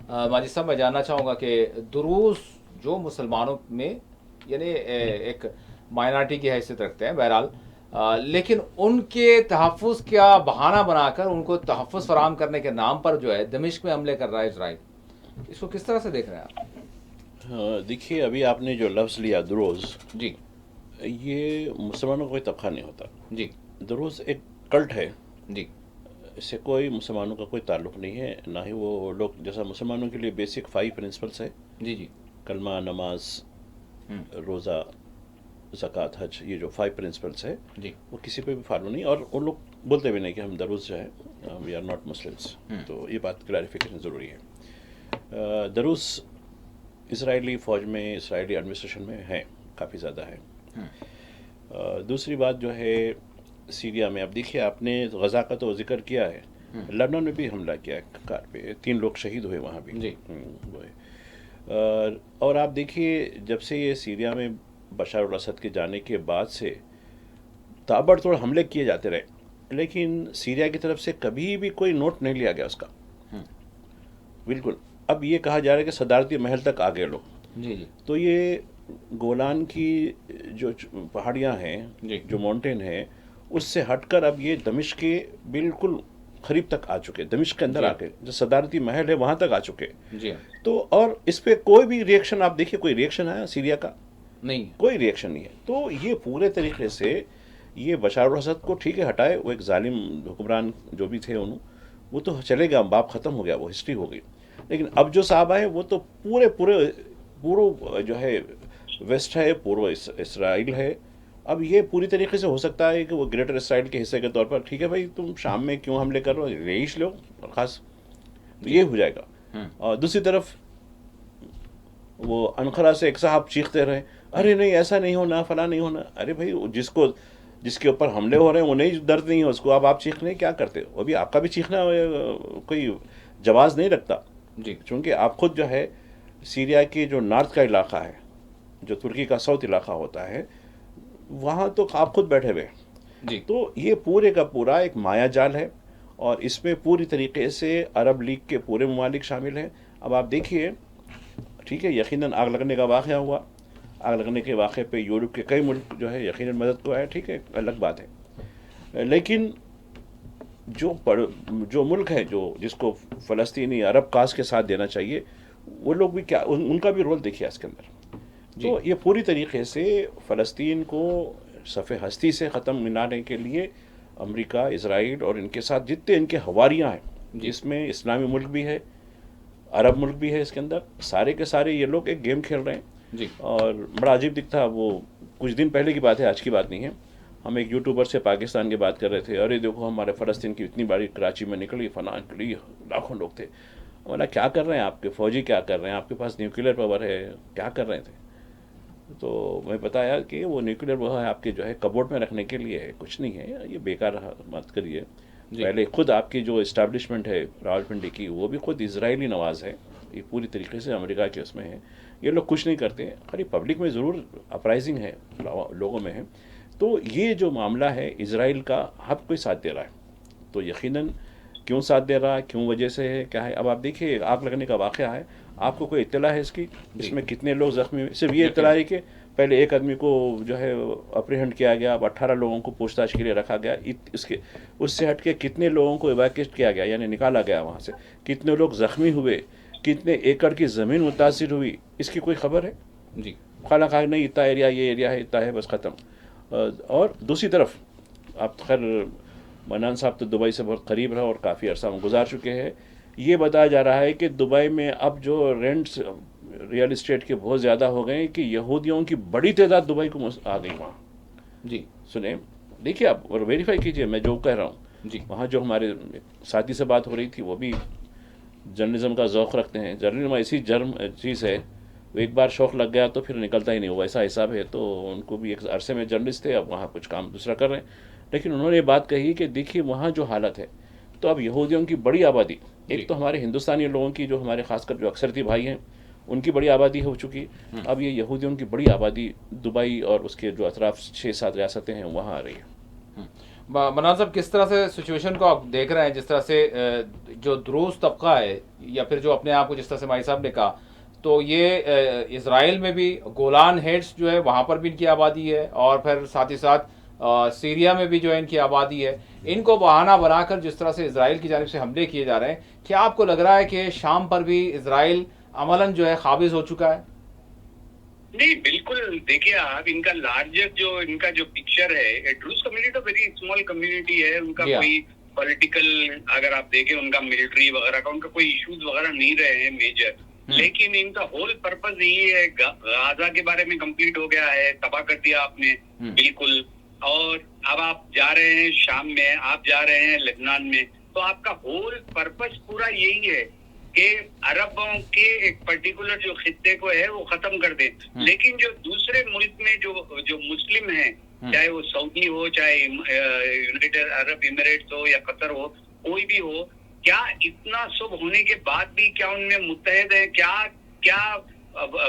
माजी साहब, मैं जानना चाहूँगा कि दुरूस जो मुसलमानों में यानी एक माइनॉरिटी की हैसियत रखते हैं बहरहाल, लेकिन उनके तहफ़्फ़ुज़ का बहाना बनाकर उनको तहफ़्फ़ुज़ फराहम करने के नाम पर जो है दमिश्क में हमले कर रहा है इजराइल। इसको किस तरह से देख रहे हैं आप? हाँ, देखिए, अभी आपने जो लफ्ज़ लिया दुरोज़ जी, ये मुसलमानों का कोई तबका नहीं होता जी, दुरोज़ एक कल्ट है, जी, इससे कोई मुसलमानों का कोई ताल्लुक़ नहीं है, ना ही वो लोग, जैसा मुसलमानों के लिए बेसिक 5 प्रिंसिपल्स है, जी, जी, कलमा, नमाज, रोज़ा, ज़कात, हज, ये जो 5 प्रिंसिपल्स है जी, वो किसी पे भी फॉलो नहीं, और वो लोग बोलते भी नहीं कि हम दरूज़ जो है वी आर नॉट मुस्लिम्स। तो ये बात क्लैरिफिकेशन ज़रूरी है। दरूज़ इसराइली फ़ौज में, इसराइली एडमिनिस्ट्रेशन में है, काफ़ी ज़्यादा है। दूसरी बात जो है सीरिया में, अब देखिए आपने गज़ा का तो जिक्र किया है, लेबनान में भी हमला किया है, कार पे 3 लोग शहीद हुए वहाँ भी जी। वो है। और आप देखिए जब से ये सीरिया में बशार अल असद के जाने के बाद से ताबड़तोड़ हमले किए जाते रहे, लेकिन सीरिया की तरफ से कभी भी कोई नोट नहीं लिया गया उसका, बिल्कुल। अब ये कहा जा रहा है कि सदारती महल तक आ गए लोग। जी, जी, तो ये गोलान की जो पहाड़ियाँ हैं, जी। जो माउंटेन है, उससे हटकर अब ये दमिश्क के बिल्कुल करीब तक आ चुके, दमिश्क के अंदर जी। आके जो सदारती महल है वहाँ तक आ चुके। जी, तो और इस पे कोई भी रिएक्शन, आप देखिए कोई रिएक्शन आया सीरिया का? नहीं, कोई रिएक्शन नहीं है। तो ये पूरे तरीके से ये बशार अल असद को ठीक है हटाए, वो एक जालिम हुक्मरान जो भी थे उन्होंने, वो तो चले गया, बाप ख़त्म हो गया, वो हिस्ट्री हो गई। लेकिन अब जो साहब आए वो तो पूरा जो है वेस्ट है, पूर्व इसराइल है। अब ये पूरी तरीके से हो सकता है कि वो ग्रेटर इसराइल के हिस्से के तौर पर, ठीक है भाई तुम शाम में क्यों हमले कर रहे हो, रईस लो खास, तो ये हो जाएगा। और दूसरी तरफ वो अनखरा से एक साहब चीखते रहे, अरे नहीं ऐसा नहीं होना, फला नहीं होना। अरे भाई जिसके ऊपर हमले हो रहे हैं वो नहीं, दर्द नहीं है उसको, अब आप चीख रहे क्या करते हो? अभी आपका भी चीखना कोई जवाज़ नहीं रखता जी, क्योंकि आप खुद जो है सीरिया के जो नॉर्थ का इलाका है, जो तुर्की का साउथ इलाका होता है, वहाँ तो आप खुद बैठे हुए। जी, तो ये पूरे का पूरा एक माया जाल है और इसमें पूरी तरीके से अरब लीग के पूरे ममालिक शामिल हैं। अब आप देखिए, ठीक है, यकीनन आग लगने का वाक़या हुआ, आग लगने के वाक़े पे यूरोप के कई मुल्क जो है यकीनन मदद को आए, ठीक है, अलग बात है। लेकिन जो मुल्क है जिसको फ़लस्तीनी अरब कास्ट के साथ देना चाहिए, वो लोग भी क्या, उनका भी रोल देखिए इसके अंदर। तो ये पूरी तरीके से फ़लस्तीन को सफ़े हस्ती से ख़त्म मिलाने के लिए अमेरिका, इज़राइल और इनके साथ जितने इनके हवारियाँ हैं, जिसमें इस्लामी मुल्क भी है, अरब मुल्क भी है, इसके अंदर सारे के सारे ये लोग एक गेम खेल रहे हैं जी। और बड़ा अजीब दिखता। वो कुछ दिन पहले की बात है, आज की बात नहीं है। हम एक यूट्यूबर से पाकिस्तान की बात कर रहे थे, अरे देखो हमारे फ़लस्तीन की इतनी बड़ी कराची में निकली, फना निकली, लाखों लोग थे। बोला क्या कर रहे हैं आपके फौजी, क्या कर रहे हैं, आपके पास न्यूक्लियर पावर है, क्या कर रहे थे? तो मैं बताया कि वो न्यूक्लियर वो है आपके जो है कबोर्ड में रखने के लिए है, कुछ नहीं है, ये बेकार मत करिए। पहले खुद आपकी जो इस्टेब्लिशमेंट है रावलपिंडी की, वो भी खुद इजरायली नवाज है, ये पूरी तरीके से अमेरिका के उसमें है। ये लोग कुछ नहीं करते, खाली पब्लिक में ज़रूर अपराइजिंग है, लोगों में है। तो ये जो मामला है इसराइल का, हर कोई साथ दे रहा है, तो यकीनन क्यों साथ दे रहा है, क्यों वजह से है, क्या है। अब आप देखिए आग लगने का वाक़या है, आपको कोई इत्तला है इसकी, इसमें कितने लोग ज़ख्मी हुए? सिर्फ ये इत्तला है कि पहले एक आदमी को जो है अप्रीहेंड किया गया, अब 18 लोगों को पूछताछ के लिए रखा गया। इसके उससे हट के कितने लोगों को इवैक्यूएट किया गया, यानी निकाला गया वहाँ से, कितने लोग ज़ख्मी हुए, कितने एकड़ की ज़मीन मुतासिर हुई, इसकी कोई खबर है? जी, खाला खा नहीं, इतना एरिया, ये एरिया है, इतना है, बस ख़त्म। और दूसरी तरफ आप खैर मनान साहब तो दुबई से बहुत करीब रहा और काफ़ी अरसा में गुजार चुके हैं। ये बताया जा रहा है कि दुबई में अब जो रेंट्स रियल इस्टेट के बहुत ज़्यादा हो गए कि यहूदियों की बड़ी तादाद दुबई को आ गई वहाँ। जी, सुने, देखिए आप और वेरीफाई कीजिए मैं जो कह रहा हूँ। जी, वहाँ जो हमारे साथी से बात हो रही थी, वो भी जर्नलिज्म का ज़ौक़ रखते हैं। जर्नलिज्म ऐसी चीज़ है, वो एक बार शौक़ लग गया तो फिर निकलता ही नहीं, वो ऐसा हिसाब है। तो उनको भी एक अरसे में जर्नलिस्ट थे, अब वहाँ कुछ काम दूसरा कर रहे हैं। लेकिन उन्होंने ये बात कही कि देखिए वहाँ जो हालत है, तो अब यहूदियों की बड़ी आबादी, एक तो हमारे हिंदुस्तानी लोगों की जो हमारे खासकर जो अक्सरती भाई हैं उनकी बड़ी आबादी हो चुकी, अब ये यहूदियों की बड़ी आबादी दुबई और उसके जो अतराफ 6-7 रियासतें हैं वहाँ आ रही है। मनान साहब, किस तरह से सिचुएशन को आप देख रहे हैं? जिस तरह से जो द्रूज तबका है, या फिर जो अपने आप को जिस तरह से माई साहब ने कहा, तो ये इज़राइल में भी गोलान हेड्स जो है वहाँ पर भी इनकी आबादी है, और फिर साथ ही साथ सीरिया में भी जो है इनकी आबादी है। इनको बहाना बनाकर जिस तरह से इज़राइल की जानिब से हमले किए जा रहे हैं, क्या आपको लग रहा है कि शाम पर भी इज़राइल अमलन जो है काबिज हो चुका है? नहीं, बिल्कुल। देखिए आप, इनका लार्जेस्ट जो इनका जो पिक्चर है, ड्रूज कम्युनिटी तो वेरी स्मॉल कम्युनिटी है, उनका कोई पॉलिटिकल, अगर आप देखें उनका मिलिट्री वगैरह का उनका कोई इश्यूज वगैरह नहीं रहे हैं मेजर। लेकिन इनका होल पर्पस यही है, गाजा के बारे में कंप्लीट हो गया है, तबाह कर दिया आपने बिल्कुल। और अब आप जा रहे हैं शाम में, आप जा रहे हैं लेबनान में, तो आपका होल पर्पस पूरा यही है कि अरबों के एक पर्टिकुलर जो खित्ते को है वो खत्म कर दें। लेकिन जो दूसरे मुल्क में जो मुस्लिम हैं, चाहे वो सऊदी हो, चाहे यूनाइटेड अरब इमिरेट्स हो या कतर हो, कोई भी हो, क्या इतना सब होने के बाद भी क्या उनमें मुत्तहद है? क्या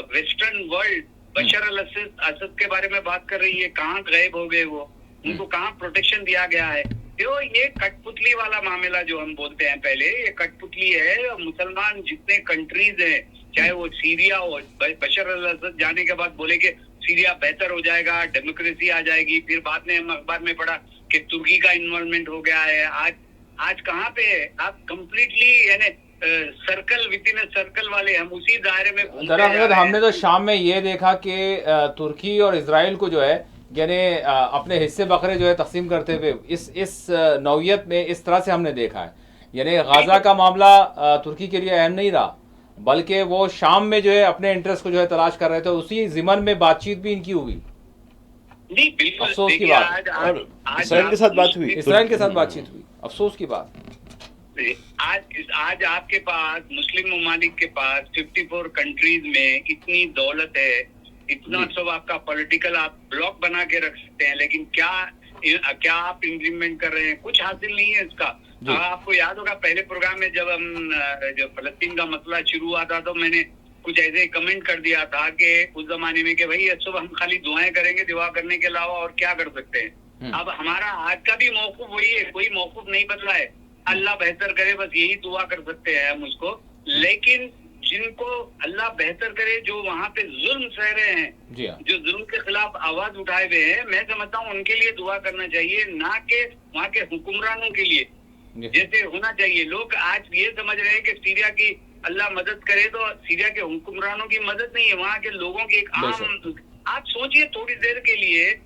वेस्टर्न वर्ल्ड बशर अल असद के बारे में बात कर रही है? कहाँ गायब हो गए वो? उनको कहाँ प्रोटेक्शन दिया गया है? तो ये कठपुतली वाला मामला जो हम बोलते हैं पहले, ये कठपुतली है। मुसलमान जितने कंट्रीज हैं, चाहे वो सीरिया हो, बशर अल असद जाने के बाद बोले कि सीरिया बेहतर हो जाएगा, डेमोक्रेसी आ जाएगी। फिर बाद में हम अखबार में पढ़ा कि तुर्की का इन्वॉल्वमेंट हो गया है। आज कहाँ पे है? आप कंप्लीटली यानी सर्कल विद इन सर्कल वाले, हम उसी दायरे में घूमते जा रहे हैं। हमने तो शाम में ये देखा कि तुर्की और इजराइल को जो है यानी अपने हिस्से बकरे जो है तकसीम करते हुए इस नौयत में इस तरह से हमने देखा है। यानी गाजा का मामला तुर्की के लिए अहम नहीं रहा, बल्कि वो शाम में जो है अपने इंटरेस्ट को जो है तलाश कर रहे थे। उसी जिमन में बातचीत भी इनकी हुई। नहीं, बिल्कुल। अफसोस की बात, और इसराइल के साथ बात हुई, इसराइल के साथ बातचीत हुई, अफसोस की बात। आज आपके पास मुस्लिम ममालिक के पास 54 कंट्रीज में इतनी दौलत है, इतना सब आपका पॉलिटिकल आप ब्लॉक बना के रख सकते हैं, लेकिन क्या आप इम्प्लीमेंट कर रहे हैं? कुछ हासिल नहीं है इसका। आपको याद होगा पहले प्रोग्राम में जब हम जब फलस्तीन का मसला शुरू हुआ था, तो मैंने कुछ ऐसे कमेंट कर दिया था कि उस जमाने में कि भाई सब हम खाली दुआएं करेंगे, दुआ करने के अलावा और क्या कर सकते हैं। अब हमारा आज का भी मौकूफ वही है, कोई मौकूफ नहीं बदला है। अल्लाह बेहतर करे, बस यही दुआ कर सकते हैं हम उसको। लेकिन जिनको अल्लाह बेहतर करे, जो वहाँ पे जुल्म सह रहे हैं, जो जुल्म के खिलाफ आवाज उठाए हुए हैं, मैं समझता हूँ उनके लिए दुआ करना चाहिए, ना कि वहाँ के हुक्मरानों के लिए जैसे होना चाहिए। लोग आज ये समझ रहे हैं कि सीरिया की अल्लाह मदद करे, तो सीरिया के हुक्मरानों की मदद नहीं है, वहाँ के लोगों की एक आम। आप सोचिए थोड़ी देर के लिए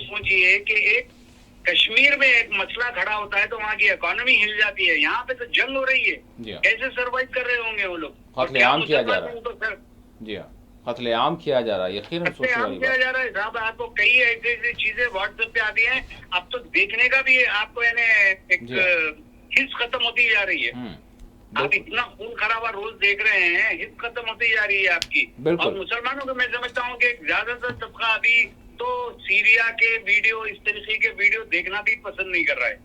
सोचिए कि एक कश्मीर में एक मसला खड़ा होता है तो वहाँ की इकोनॉमी हिल जाती है। यहाँ पे तो जंग हो रही है, कैसे सर्वाइव कर रहे होंगे वो लोग? कत्लेआम किया जा रहा है। जी हाँ, कत्लेआम किया जा रहा है, यकीनन सोचने वाली बात। किया जा रहा है साहब। आपको कई ऐसी चीजें व्हाट्सएप पे आती हैं, अब तो देखने का भी आपको यानी एक हिस्स खत्म होती जा रही है। आप इतना खून खराबा रोज देख रहे हैं, हित खत्म होती जा रही है आपकी। बिल्कुल। और मुसलमानों को मैं समझता हूँ कि ज्यादातर तबका अभी तो सीरिया के वीडियो, इस तरीके के वीडियो देखना भी पसंद नहीं कर रहा है।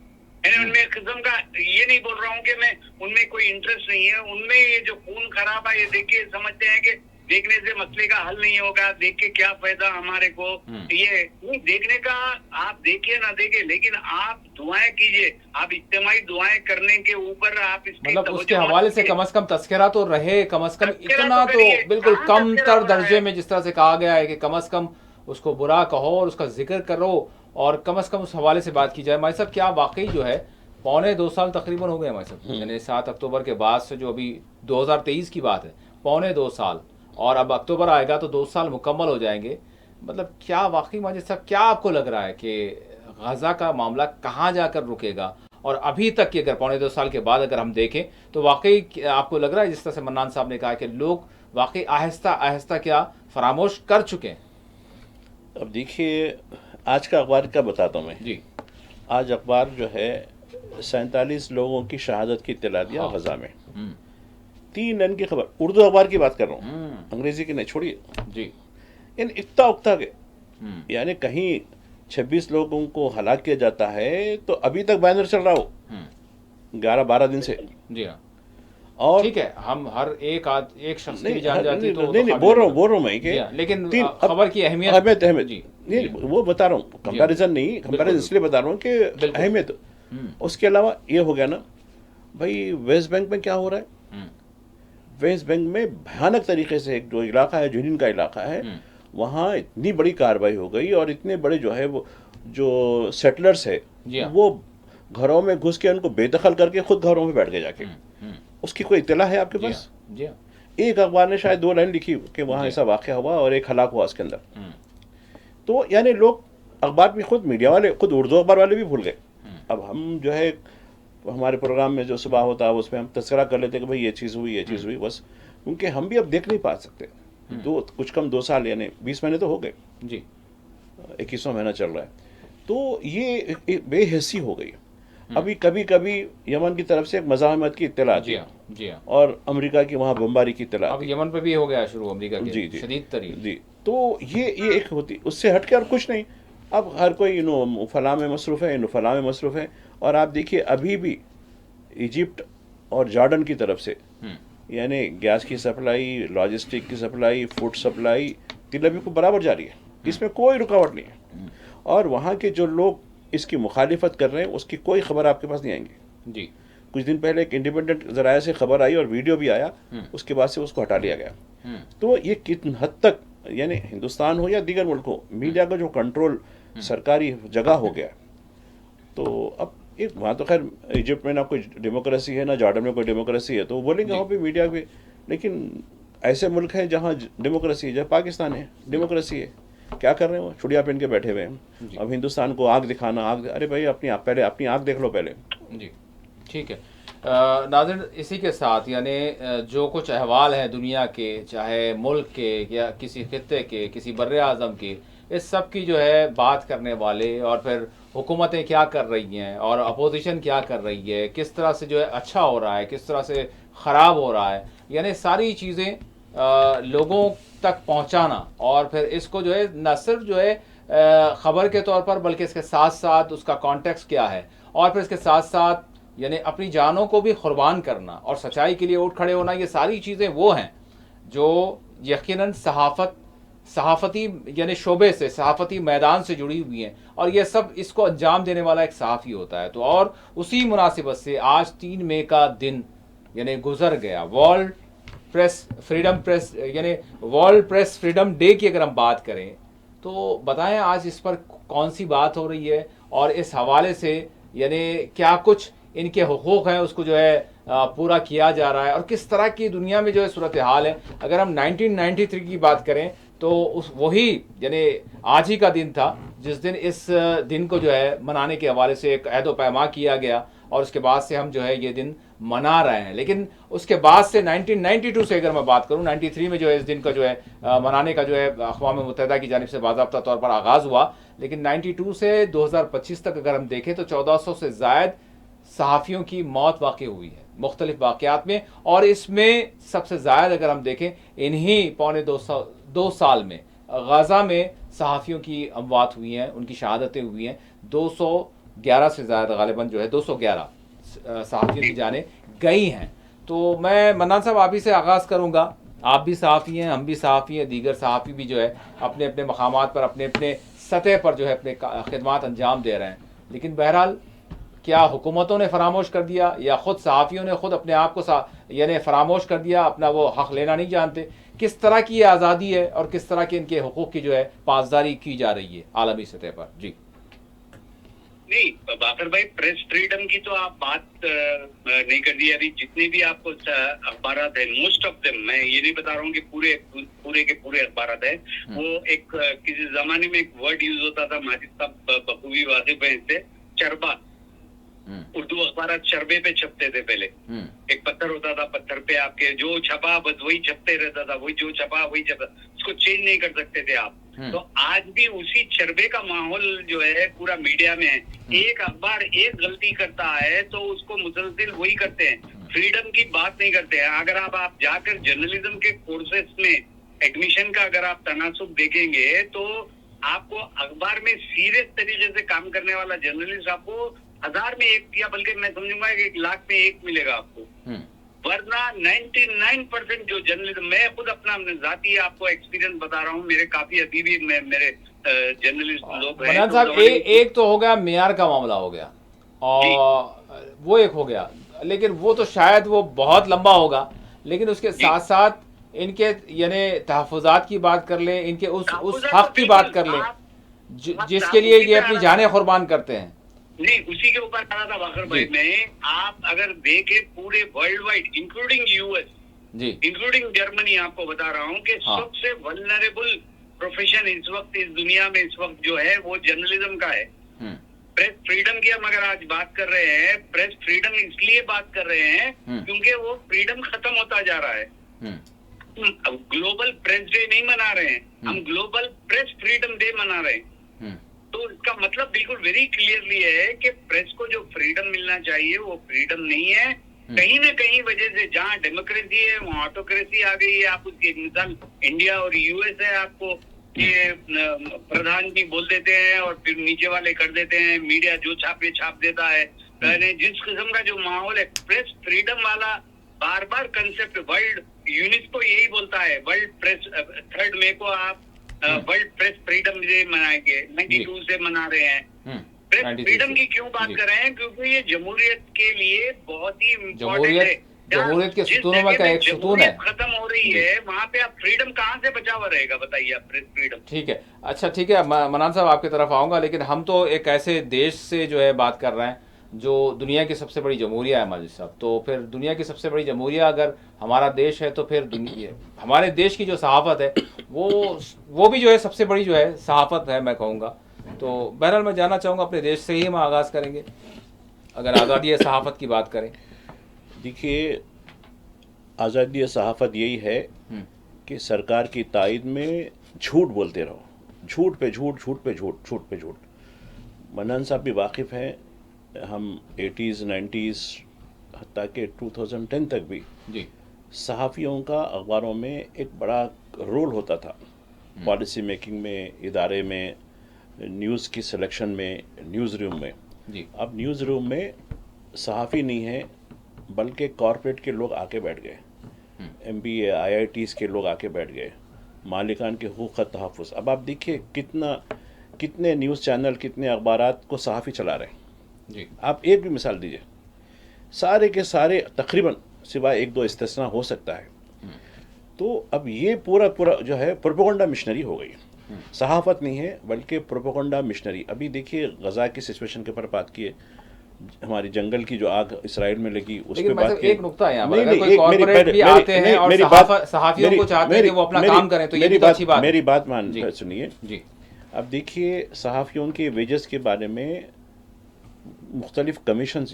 यानी उनमें एक किस्म का, ये नहीं बोल रहा हूँ कि मैं उनमें कोई इंटरेस्ट नहीं है, उनमें ये जो खून खराबा ये देख के समझते हैं कि देखने से मसले का हल नहीं होगा, देख के क्या फायदा हमारे को। ये नहीं देखने का, आप देखिए ना देखिए, लेकिन आप दुआएं कीजिए, आप इज्तिमाई दुआएं करने के ऊपर आप इसकी मतलब उसके हवाले से कम तस्करा तो रहे, कम से कम इतना तो बिल्कुल कम तर दर्जे में, जिस तरह से कहा गया है कि कम से कम उसको बुरा कहो और उसका जिक्र करो और कम से कम उस हवाले से बात की जाए। भाई साहब, क्या वाकई जो है 2.25 साल तकरीबन हो गए हमारे साहब, यानी 7 अक्टूबर के बाद से, जो अभी 2023 की बात है, 2.25 साल, और अब अक्टूबर आएगा तो 2 साल मुकम्मल हो जाएंगे। मतलब क्या वाकई माजिद साहब, क्या आपको लग रहा है कि गजा का मामला कहाँ जाकर रुकेगा? और अभी तक की अगर 2.25 साल के बाद अगर हम देखें तो वाकई आपको लग रहा है, जिस तरह से मन्नान साहब ने कहा, कि लोग वाकई आहिस्ता आहिस्ता क्या फरामोश कर चुके हैं? अब देखिए, आज का अखबार का बताता हूँ मैं जी। आज अखबार जो है 47 लोगों की शहादत की इत्तला दिया गजा में। 3 रन की खबर, उर्दू अखबार की बात कर रहा हूँ, अंग्रेजी की नहीं, छोड़िए जी। इन इतना उकता के, यानी कहीं 26 लोगों को हलाक किया जाता है तो अभी तक बैनर चल रहा हो 11-12 दिन से। जी हाँ, और ठीक है, हम हर एक शख्स की जान जाती तो नहीं बोल रहा हूँ मैं कि लेकिन खबर की अहमियत जी नहीं, वो बता रहा हूँ, कंपैरिजन नहीं, कंपैरिजन इसलिए बता रहा हूँ कि अहमियत। उसके अलावा ये हो गया ना भाई, वेस्ट बैंक में क्या हो रहा है? वेस्ट बैंक में भयानक तरीके से एक जो इलाका है, जुनीन का इलाका है, वहाँ इतनी बड़ी कार्रवाई हो गई और इतने बड़े जो है वो जो सेटलर्स है वो घरों में घुस के उनको बेदखल करके खुद घरों में बैठ गए जाके। उसकी कोई इत्तला है आपके पास? एक अखबार ने शायद 2 लाइन लिखी कि वहाँ ऐसा वाक़या हुआ और एक हलाक हुआ उसके अंदर। तो यानी लोग अखबार भी, खुद मीडिया वाले, खुद उर्दू अखबार वाले भी भूल गए। अब हम जो है हमारे प्रोग्राम में जो सुबह होता है उसमें हम तस्करा कर लेते हैं कि भाई ये चीज़ हुई, ये चीज़ हुई, बस, क्योंकि हम भी अब देख नहीं पा सकते। कुछ कम 2 साल, यानी 20 महीने तो हो गए जी, 21वां महीना चल रहा है, तो ये बेहिस्सी हो गई। अभी कभी कभी यमन की तरफ से एक मज़ाहमत की इत्तला आती है, जी हाँ, और अमेरिका की वहाँ बमबारी की इत्तला अब यमन पे भी हो गया शुरू, अमेरिका के जी शदीद तरीन। जी। तो ये एक होती, उससे हट के और कुछ नहीं। अब हर कोई फलां में मसरूफ़ है, फलां में मसरूफ़ है। और आप देखिए अभी भी इजिप्ट और जॉर्डन की तरफ से, यानी गैस की सप्लाई, लॉजिस्टिक की सप्लाई, फूड सप्लाई तिल अबीब को बराबर जारी है, इसमें कोई रुकावट नहीं है। और वहाँ के जो लोग इसकी मुखालिफत कर रहे हैं उसकी कोई खबर आपके पास नहीं आएंगी जी। कुछ दिन पहले एक इंडिपेंडेंट ज़राए से खबर आई और वीडियो भी आया, उसके बाद से उसको हटा लिया गया। तो ये कितन हद तक, यानी हिंदुस्तान हो या दीगर मुल्क हो, मीडिया का जो कंट्रोल सरकारी जगह हो गया। तो अब एक वहाँ तो खैर इजिप्ट में ना कोई डेमोक्रेसी है, ना जॉर्डन में कोई डेमोक्रेसी है, तो वो बोलेंगे वहाँ पे मीडिया पे, लेकिन ऐसे मुल्क हैं जहाँ डेमोक्रेसी है, जहाँ पाकिस्तान है डेमोक्रेसी है, क्या कर रहे हैं वो? चुड़िया पहन के बैठे हुए हैं। अब हिंदुस्तान को आग दिखाना, अरे भाई पहले अपनी आग देख लो पहले जी। ठीक है नाज़रीन, इसी के साथ यानी जो कुछ अहवाल हैं दुनिया के, चाहे मुल्क के या किसी खित्ते के, किसी बर्रे आज़म के, इस सब की जो है बात करने वाले, और फिर हुकूमतें क्या कर रही हैं और अपोजिशन क्या कर रही है, किस तरह से जो है अच्छा हो रहा है, किस तरह से ख़राब हो रहा है, यानी सारी चीज़ें लोगों तक पहुंचाना, और फिर इसको जो है न सिर्फ जो है ख़बर के तौर पर, बल्कि इसके साथ साथ उसका कॉन्टेक्स्ट क्या है, और फिर इसके साथ साथ यानी अपनी जानों को भी कुर्बान करना और सच्चाई के लिए उठ खड़े होना, ये सारी चीज़ें वो हैं जो यकीनन सहाफ़ती यानी शोबे से, सहाफ़ती मैदान से जुड़ी हुई हैं, और ये सब इसको अंजाम देने वाला एक सहाफ़ी होता है। तो और उसी मुनासिबत से आज 3 मई का दिन यानी गुजर गया, वर्ल्ड प्रेस फ्रीडम डे की अगर हम बात करें तो बताएं आज इस पर कौन सी बात हो रही है, और इस हवाले से यानी क्या कुछ इनके हुकूक हैं उसको जो है पूरा किया जा रहा है, और किस तरह की दुनिया में जो है सूरत हाल है। अगर हम 1993 की बात करें तो वही यानी आज ही का दिन था जिस दिन इस दिन को जो है मनाने के हवाले से एक अहद व पैमा किया गया, और उसके बाद से हम जो है ये दिन मना रहे हैं। लेकिन उसके बाद से 1992 से अगर मैं बात करूं, 93 में जो है इस दिन का जो है मनाने का जो है अक़वाम मुत्तहिदा की जानिब से बाज़ाब्ता तौर पर आगाज़ हुआ, लेकिन 92 से 2025 तक अगर हम देखें तो 1400 से ज़ायद सहाफ़ियों की मौत वाक़ई हुई है मुख्तलिफ वाक़यात में, और इसमें सबसे ज़्यादा अगर हम देखें इन्हीं पौने 2 साल में गज़ा में सहाफ़ियों की अमवात हुई हैं, उनकी शहादतें हुई हैं। 211 से ज़्यादा गालिबन जो है 211 सहाफ़ियों की जानें गई हैं। तो मैं मन्नान साहब आप ही से आगाज़ करूँगा, आप भी सहाफ़ी हैं, हम भी सहाफ़ी हैं, दीगर सहाफ़ी भी जो है अपने अपने मकामात पर अपने अपने सतह पर जो है अपने खिदमात अंजाम दे रहे हैं, लेकिन बहरहाल क्या हुकूमतों ने फरामोश कर दिया या ख़ुद सहाफ़ियों ने ख़ुद अपने आप को यानी फरामोश कर दिया, अपना वो हक़ लेना नहीं जानते? किस तरह की ये आज़ादी है और किस तरह के इनके हुकूक़ की जो है पासदारी की जा रही है आलमी सतह पर? जी नहीं बाकर भाई, प्रेस फ्रीडम की तो आप बात नहीं कर दी। अभी जितने भी आपको अखबार है, मोस्ट ऑफ देम, मैं ये नहीं बता रहा हूँ कि पूरे के पूरे अखबार है, वो एक किसी जमाने में एक वर्ड यूज होता था, माजिद साहब बखूबी वाकिफ है इससे, चरबा। उर्दू अखबार चरबे पे छपते थे पहले। एक पत्थर होता था, पत्थर पे आपके जो छपा बस वही छपते रहता था, वही जो छपा वही छपा, उसको चेंज नहीं कर सकते थे आप। तो आज भी उसी चरबे का माहौल जो है पूरा मीडिया में है। एक अखबार एक गलती करता है तो उसको मुसलसिल वही करते हैं, फ्रीडम की बात नहीं करते हैं। अगर आप जाकर जर्नलिज्म के कोर्सेस में एडमिशन का अगर आप तनासुब देखेंगे तो आपको अखबार में सीरियस तरीके से काम करने वाला जर्नलिस्ट आपको 1000 में एक, या बल्कि मैं समझूंगा कि 1 लाख में एक मिलेगा आपको। वरना 99% जो जर्नलिज्म, मैं खुद अपना जाती आपको एक्सपीरियंस बता रहा हूँ, मेरे काफी अभी भी मेरे जर्नलिस्ट लोग हैं। मन्नान साहब, एक तो हो गया मेयार का मामला हो गया, और वो एक हो गया, लेकिन वो तो शायद वो बहुत लंबा होगा, लेकिन उसके साथ साथ इनके यानी तहफ़्फ़ुज़ात की बात कर लें, इनके उस हक की बात कर लें जिसके लिए ये अपनी जानें कुर्बान करते हैं। नहीं, उसी के ऊपर आ रहा था बाकर भाई में। आप अगर देखें पूरे world wide including US, including Germany, आपको बता रहा हूँ कि सबसे वल्नरेबल प्रोफेशन इस वक्त इस दुनिया में इस वक्त जो है वो जर्नलिज्म का है। प्रेस फ्रीडम की हम अगर आज बात कर रहे हैं, प्रेस फ्रीडम इसलिए बात कर रहे हैं क्योंकि वो फ्रीडम खत्म होता जा रहा है। ग्लोबल प्रेस डे नहीं मना रहे हैं हम, ग्लोबल प्रेस फ्रीडम डे मना रहे हैं। तो इसका मतलब बिल्कुल वेरी क्लियरली है कि प्रेस को जो फ्रीडम मिलना चाहिए वो फ्रीडम नहीं है। कहीं ना कहीं वजह से जहाँ डेमोक्रेसी है वहाँ ऑटोक्रेसी आ गई है। आप उसकी मिसाल इंडिया और यूएस है, आपको ये प्रधान जी बोल देते हैं और फिर नीचे वाले कर देते हैं, मीडिया जो छापे छाप देता है। जिस किस्म का जो माहौल है प्रेस फ्रीडम वाला, बार बार कंसेप्ट वर्ल्ड यूनेस्को यही बोलता है, वर्ल्ड प्रेस 3 मई को आप वर्ल्ड प्रेस फ्रीडम डे मनाएंगे, 92 से मना रहे हैं। प्रेस फ्रीडम की क्यों बात कर रहे हैं? क्योंकि ये जमहूरियत के लिए बहुत ही इम्पोर्टेंट है। जमहूरियत के सुतूनों में का एक सुतून है। खत्म हो रही है वहाँ पे आप फ्रीडम कहाँ से बचा हुआ रहेगा, बताइए आप, प्रेस फ्रीडम। ठीक है, अच्छा ठीक है, मन्नान साहब आपकी तरफ आऊँगा, लेकिन हम तो एक ऐसे देश से जो है बात कर रहे हैं जो दुनिया की सबसे बड़ी जमहूरिया है माजिद साहब। तो फिर दुनिया की सबसे बड़ी जमहूरिया अगर हमारा देश है तो फिर हमारे देश की जो सहाफ़त है वो भी जो है सबसे बड़ी जो है सहाफ़त है मैं कहूँगा। तो बहरहाल मैं जानना चाहूँगा, अपने देश से ही हम आगाज़ करेंगे अगर आज़ादी सहाफ़त की बात करें। देखिए, आज़ादी सहाफ़त यही है कि सरकार की तायद में झूठ बोलते रहो, झूठ पे झूठ, झूठ पे झूठ, झूठ पे झूठ। मन्नान साहब भी वाकिफ़ हैं, हम 80s 90s हत्ता के 2010 तक भी जी सहाफ़ियों का अखबारों में एक बड़ा रोल होता था, पॉलिसी मेकिंग में, इदारे में, न्यूज़ की सिलेक्शन में, न्यूज़ रूम में। जी अब न्यूज़ रूम में सहाफ़ी नहीं है बल्कि कॉरपोरेट के लोग आके बैठ गए, MBA IITs के लोग आके बैठ गए, मालिकान के हुकूक़ का तहफ़्फ़ुज़। अब आप देखिए कितने न्यूज़ चैनल, कितने अखबारात को सहाफ़ी चला रहे हैं जी। आप एक भी मिसाल दीजिए, सारे के सारे तकरीबन सिवाय 1-2 इस्तिस्ना हो सकता है। तो अब ये पूरा जो है प्रोपेगेंडा मिशनरी हो गई, सहाफ़त नहीं है बल्कि प्रोपेगेंडा मिशनरी। अभी देखिए गज़ा की सिचुएशन के ऊपर बात की है, हमारी जंगल की जो आग इसराइल में लगी उस पर बात की। एक नुक्ता है यहाँ पर, अगर कोई कॉर्पोरेट भी आते हैं और सहाफ़ियों को चाहते हैं कि वो अपना काम करें तो ये भी अच्छी बात है। मेरी बात मान सुनिए जी। अब देखिए, सहाफ़ियों के वेजेस के बारे में मुख्तलिफ कमीशन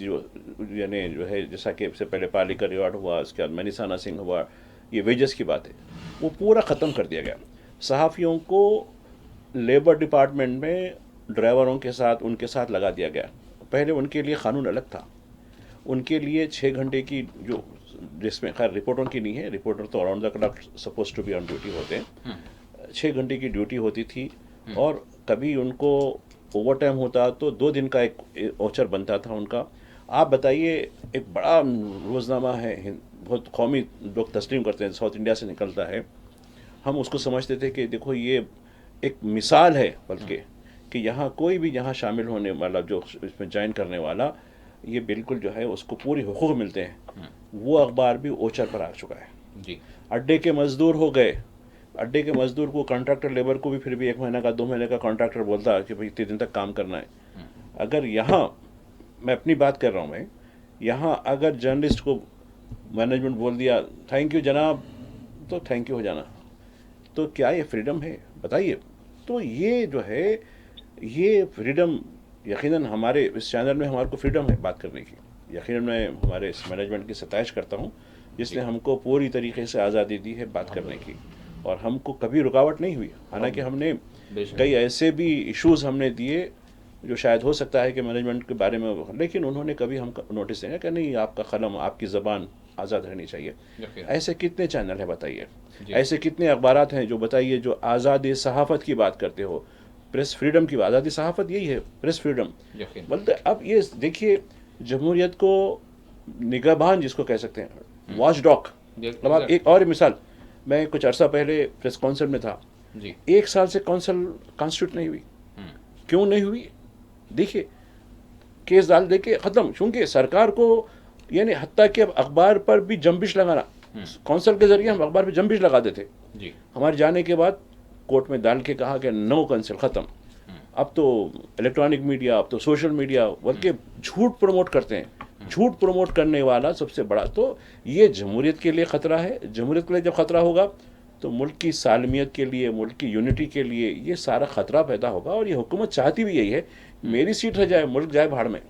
यानी जो है, जैसा कि इससे पहले पाली का रिवार्ड हुआ, उसके बाद मनीषाना सिंह हुआ, ये वेजेस की बात है वो पूरा ख़त्म कर दिया गया। सहाफ़ियों को लेबर डिपार्टमेंट में ड्राइवरों के साथ उनके साथ लगा दिया गया। पहले उनके लिए क़ानून अलग था, उनके लिए 6 घंटे की जो, जिसमें खैर रिपोर्टर की नहीं है, रिपोर्टर तो around the clock suppose to be on duty होते हैं, 6 घंटे की ड्यूटी होती थी और कभी उनको ओवर टाइम होता तो 2 दिन का एक ओचर बनता था उनका। आप बताइए, एक बड़ा रोज़नामा है, बहुत कौमी लोग तस्लीम करते हैं, साउथ इंडिया से निकलता है, हम उसको समझते थे कि देखो ये एक मिसाल है, बल्कि कि यहाँ कोई भी यहाँ शामिल होने वाला, जो इसमें ज्वाइन करने वाला, ये बिल्कुल जो है उसको पूरी हुकूक मिलते हैं। वो अखबार भी ओचर पर आ चुका है जी। अड्डे के मजदूर हो गए, अड्डे के मजदूर को, कॉन्ट्रैक्टर लेबर को भी फिर भी 1 महीना का 2 महीने का कॉन्ट्रैक्टर बोलता है कि भाई इतने दिन तक काम करना है। अगर यहाँ, मैं अपनी बात कर रहा हूँ, मैं यहाँ अगर जर्नलिस्ट को मैनेजमेंट बोल दिया थैंक यू जनाब, तो थैंक यू हो जाना, तो क्या ये फ्रीडम है बताइए? तो ये जो है, ये फ्रीडम यकीनन हमारे इस चैनल में हमारे को फ्रीडम है बात करने की। यकीनन मैं हमारे इस मैनेजमेंट की सताइश करता हूँ जिसने हमको पूरी तरीके से आज़ादी दी है बात करने की, और हमको कभी रुकावट नहीं हुई। हालांकि हमने कई ऐसे भी इश्यूज हमने दिए जो शायद हो सकता है कि मैनेजमेंट के बारे में, लेकिन उन्होंने कभी हमको नोटिस नहीं कि नहीं, आपका कलम, आपकी ज़बान आज़ाद रहनी चाहिए। ऐसे कितने चैनल है बताइए, ऐसे कितने अखबारात हैं जो बताइए जो आज़ादी सहाफ़त की बात करते हो, प्रेस फ्रीडम की, आज़ादी सहाफ़त यही है, प्रेस फ्रीडम। बल्कि अब ये देखिए, जमहूरियत को निगहबान जिसको कह सकते हैं, वॉच डॉग। अब आप एक और मिसाल, मैं कुछ अर्सा पहले प्रेस काउंसिल में था जी। 1 साल से काउंसिल कॉन्स्टिट्यूट नहीं हुई। क्यों नहीं हुई? देखिए, केस डाल दे के ख़त्म, क्योंकि सरकार को, यानी हत्ता कि अब अखबार पर भी जंबिश लगाना, काउंसिल के जरिए हम अखबार पर जंबिश लगाते थे जी। हमारे जाने के बाद कोर्ट में डाल के कहा कि नो काउंसिल, ख़त्म। अब तो इलेक्ट्रॉनिक मीडिया, अब तो सोशल मीडिया, बल्कि झूठ प्रमोट करते हैं। झूठ प्रमोट करने वाला सबसे बड़ा, तो ये जमहूरियत के लिए ख़तरा है। जमहूरियत के लिए जब ख़तरा होगा तो मुल्क की सालमियत के लिए, मुल्क की यूनिटी के लिए ये सारा ख़तरा पैदा होगा। और ये हुकूमत चाहती भी यही है, मेरी सीट रह जाए, मुल्क जाए भाड़ में।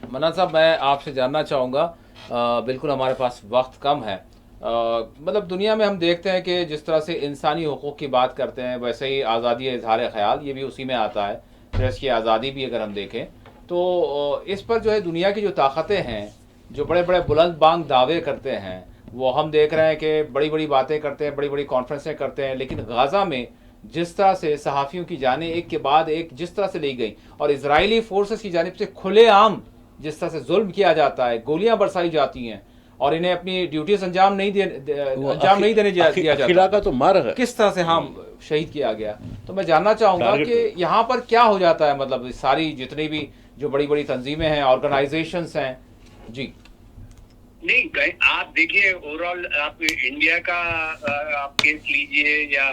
मन्नान साहब, मैं आपसे जानना चाहूँगा, बिल्कुल हमारे पास वक्त कम है, मतलब दुनिया में हम देखते हैं कि जिस तरह से इंसानी हुकूक़ की बात करते हैं, वैसे ही आज़ादी इज़हार ख़याल ये भी उसी में आता है। प्रेस की आज़ादी भी अगर हम देखें तो इस पर जो है दुनिया की जो ताकतें हैं, जो बड़े बड़े बुलंद बांग दावे करते हैं, वो हम देख रहे हैं कि बड़ी बड़ी बातें करते हैं, बड़ी बड़ी कॉन्फ्रेंसें करते हैं, लेकिन गाज़ा में जिस तरह से सहाफ़ियों की जानें एक के बाद एक जिस तरह से ली गई, और इजरायली फोर्सेस की जानिब से खुलेआम जिस तरह से जुल्म किया जाता है, गोलियां बरसाई जाती हैं, और इन्हें अपनी ड्यूटीज अंजाम नहीं देने दिया जाता, तो मार है, किस तरह से हम शहीद किया गया। तो मैं जानना चाहूँगा कि यहाँ पर क्या हो जाता है, मतलब सारी जितनी भी जो बड़ी बड़ी तंजीमें हैं, ऑर्गेनाइजेशंस हैं जी। नहीं, आप देखिए ओवरऑल, आप इंडिया का आप केस लीजिए या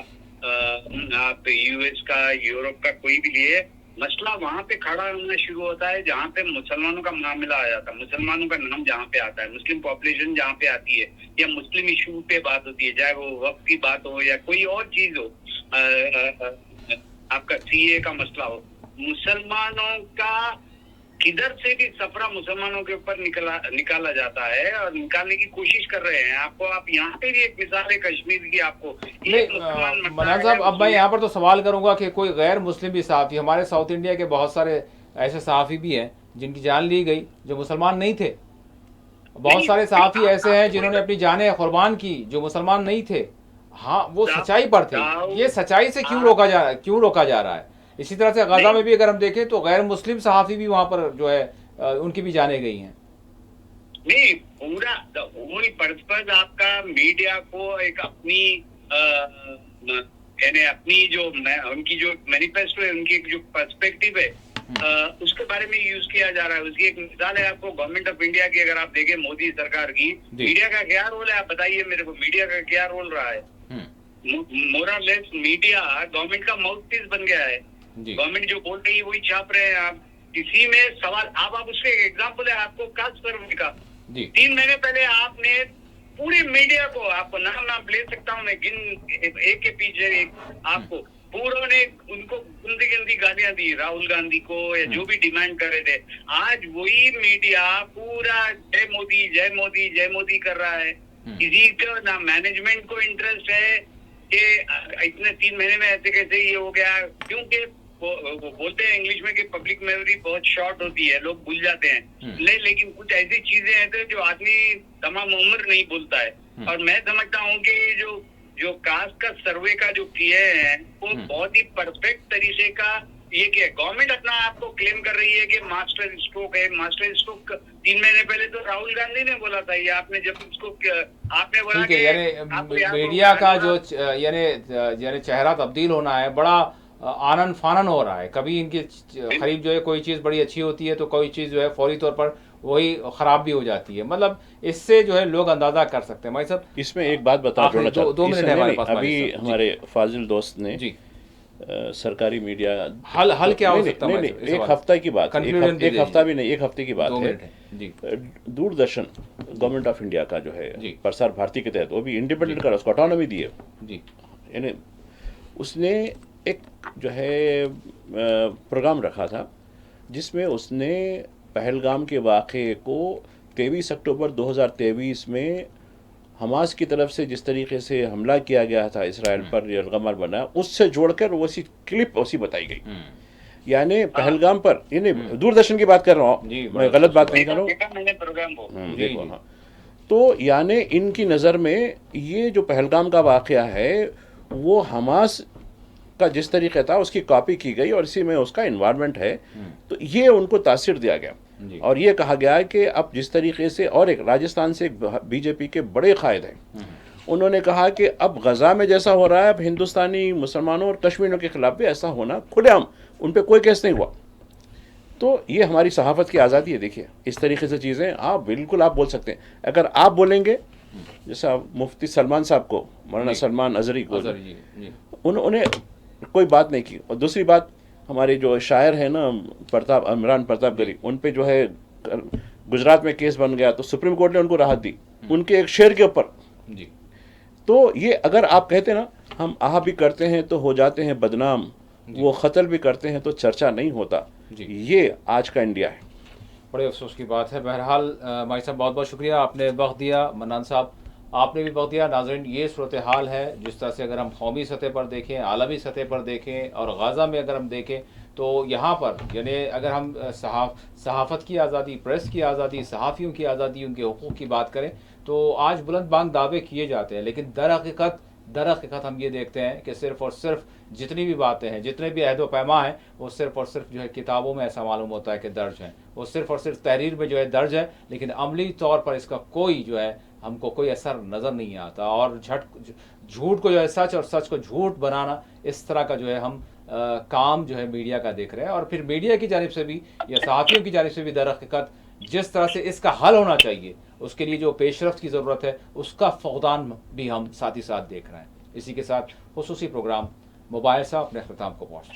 आप यूएस का, यूरोप का, कोई भी लिए, मसला वहां पे खड़ा होना शुरू होता है जहां पे मुसलमानों का मामला आ जाता है, मुसलमानों का नाम जहां पे आता है, मुस्लिम पॉपुलेशन जहां पे आती है, या मुस्लिम इशू पे बात होती है, चाहे वो वक्त की बात हो या कोई और चीज हो, आपका सीए का मसला हो, मुसलमानों का किधर से भी सफरा मुसलमानों के ऊपर निकाला जाता है और निकालने की कोशिश कर रहे हैं। आप यहाँ पे भी एक मिसाल है कश्मीर की, आपको मन्नान साहब, अब मैं यहाँ पर तो सवाल करूंगा कि कोई गैर मुस्लिम भी सहाफ़ी, हमारे साउथ इंडिया के बहुत सारे ऐसे सहाफ़ी भी हैं जिनकी जान ली गई जो मुसलमान नहीं थे, बहुत सारे सहाफ़ी ऐसे हैं जिन्होंने अपनी जानें कुर्बान की जो मुसलमान नहीं थे। हाँ, वो सच्चाई पर थे। ये सच्चाई से क्यों रोका जा रहा है? इसी तरह से गाजा में भी अगर हम देखें तो गैर मुस्लिम सहाफ़ी भी वहां पर जो है उनकी भी जाने गई हैं। नहीं, पूरा होल पर्पज आपका मीडिया को एक अपनी यानी अपनी जो उनकी जो मैनिफेस्टो है, उनकी जो पर्सपेक्टिव है, उसके बारे में यूज किया जा रहा है। उसकी एक मिसाल है आपको गवर्नमेंट ऑफ इंडिया की, अगर आप देखें मोदी सरकार की, मीडिया का क्या रोल है आप बताइए मेरे को, मीडिया का क्या रोल रहा है? मोर और लेस मीडिया गवर्नमेंट का माउथपीस बन गया है। गवर्नमेंट जो बोल रही है वही छाप रहे हैं आप। इसी में सवाल, आप उसके एग्जाम्पल है आपको कास्ट सर्वे का। 3 महीने पहले आपने पूरे मीडिया को, आपको नाम ले सकता हूँ मैं, एक के पीछे एक, आपको पूरों ने उनको गंदी गालियां दी, राहुल गांधी को, या जो भी डिमांड कर रहे थे। आज वही मीडिया पूरा जय मोदी जय मोदी जय मोदी कर रहा है। किसी का ना मैनेजमेंट को इंटरेस्ट है कि इतने 3 महीने में ऐसे कैसे ये हो गया, क्योंकि वो बोलते हैं इंग्लिश में कि पब्लिक मेमोरी बहुत शॉर्ट होती है, लोग भूल जाते हैं। लेकिन कुछ ऐसी चीजें हैं तो जो आदमी तमाम उम्र नहीं भूलता है। और मैं समझता हूँ कि जो कास्ट का सर्वे का जो किए हैं वो बहुत ही परफेक्ट तरीके का ये किया। गवर्नमेंट अपना आपको क्लेम कर रही है कि मास्टर स्ट्रोक है। मास्टर स्ट्रोक 3 महीने पहले तो राहुल गांधी ने बोला था, ये आपने जब इसको आपने बोला ठीक है, यानी मीडिया का जो यानी चेहरा तब्दील होना है, बड़ा आनन फानन हो रहा है। कभी इनकी खरीब जो है कोई चीज़ बड़ी अच्छी होती है तो कोई चीज़ जो है फौरी तौर पर वही खराब भी हो जाती है। मतलब इससे जो है लोग अंदाजा कर सकते हैं। भाई साहब इसमें एक बात बता जोड़ना चाहता हूं। 2 मिनट है हमारे पास। अभी हमारे फाजिल दोस्त ने जी सरकारी मीडिया हल क्या हो सकता है? एक हफ्ता की बात, एक हफ्ता भी नहीं, एक हफ्ते की बात है। जी दूरदर्शन गवर्नमेंट ऑफ इंडिया का जो है प्रसार भारती के तहत, वो भी इंडिपेंडेंट कर, उसको ऑटोनॉमी दी है जी। यानी उसने एक जो है प्रोग्राम रखा था जिसमें उसने पहलगाम के वाक़े को 23 अक्टूबर 2023 में हमास की तरफ से जिस तरीके से हमला किया गया था इसराइल पर, यलगमर बना, उससे जोड़कर वैसी क्लिप वैसी बताई गई। यानी पहलगाम पर, यानी दूरदर्शन की बात कर रहा हूँ, मैं गलत बात नहीं कर रहा हूँ। देखो हाँ, तो यानी इनकी नज़र में ये जो पहलगाम का वाक़या है वो हमास का जिस तरीके था उसकी कॉपी की गई और इसी में उसका इन्वायरमेंट है। तो ये उनको तासीर दिया गया और ये कहा गया है कि अब जिस तरीके से, और एक राजस्थान से एक बीजेपी के बड़े कायद हैं, उन्होंने कहा कि अब गजा में जैसा हो रहा है अब हिंदुस्तानी मुसलमानों और कश्मीरियों के खिलाफ भी ऐसा होना खुलेआम, उन पर कोई केस नहीं हुआ। तो ये हमारी सहाफ़त की आज़ादी है। देखिए इस तरीके से चीज़ें आप बिल्कुल आप बोल सकते हैं। अगर आप बोलेंगे, जैसा मुफ्ती सलमान साहब को, मौलाना सलमान अजहरी को, उन्होंने कोई बात नहीं की। और दूसरी बात, हमारे जो शायर हैं ना इमरान प्रतापगढ़ी, उन पे जो है गुजरात में केस बन गया तो सुप्रीम कोर्ट ने उनको राहत दी उनके एक शेर के ऊपर। तो ये अगर आप कहते ना हम आह भी करते हैं तो हो जाते हैं बदनाम, वो कत्ल भी करते हैं तो चर्चा नहीं होता, ये आज का इंडिया है। बड़े अफसोस की बात है। बहरहाल भाई साहब बहुत बहुत शुक्रिया, आपने वक्त दिया। मन्नान साहब आपने भी वक्त दिया। नाज़रीन ये सूरत हाल है जिस तरह से अगर हम कौमी सतह पर देखें, आलमी सतह पर देखें और गाज़ा में अगर हम देखें तो यहाँ पर यानी अगर हम सहाफ़त की आज़ादी, प्रेस की आज़ादी, सहाफ़ियों की आज़ादी, उनके हुकूक़ की बात करें तो आज बुलंद बांग दावे किए जाते हैं, लेकिन दर हकीकत हम ये देखते हैं कि सिर्फ़ और सिर्फ जितनी भी बातें हैं, जितने भी अहद व पैमा हैं, वो सिर्फ़ और सिर्फ जो है किताबों में ऐसा मालूम होता है कि दर्ज हैं, वो सिर्फ़ और सिर्फ तहरीर में जो है दर्ज है, लेकिन अमली तौर पर इसका कोई जो है हमको कोई असर नज़र नहीं आता। और झूठ को जो है सच और सच को झूठ बनाना, इस तरह का जो है हम काम जो है मीडिया का देख रहे हैं। और फिर मीडिया की जानिब से भी या सहाफ़ियों की जानिब से भी दर हकीकत जिस तरह से इसका हल होना चाहिए, उसके लिए जो पेशरफ्त की ज़रूरत है, उसका फक़दान भी हम साथ ही साथ देख रहे हैं। इसी के साथ खुसूसी प्रोग्राम मोबाइल से अपने अख्ताम को पहुँचते हैं।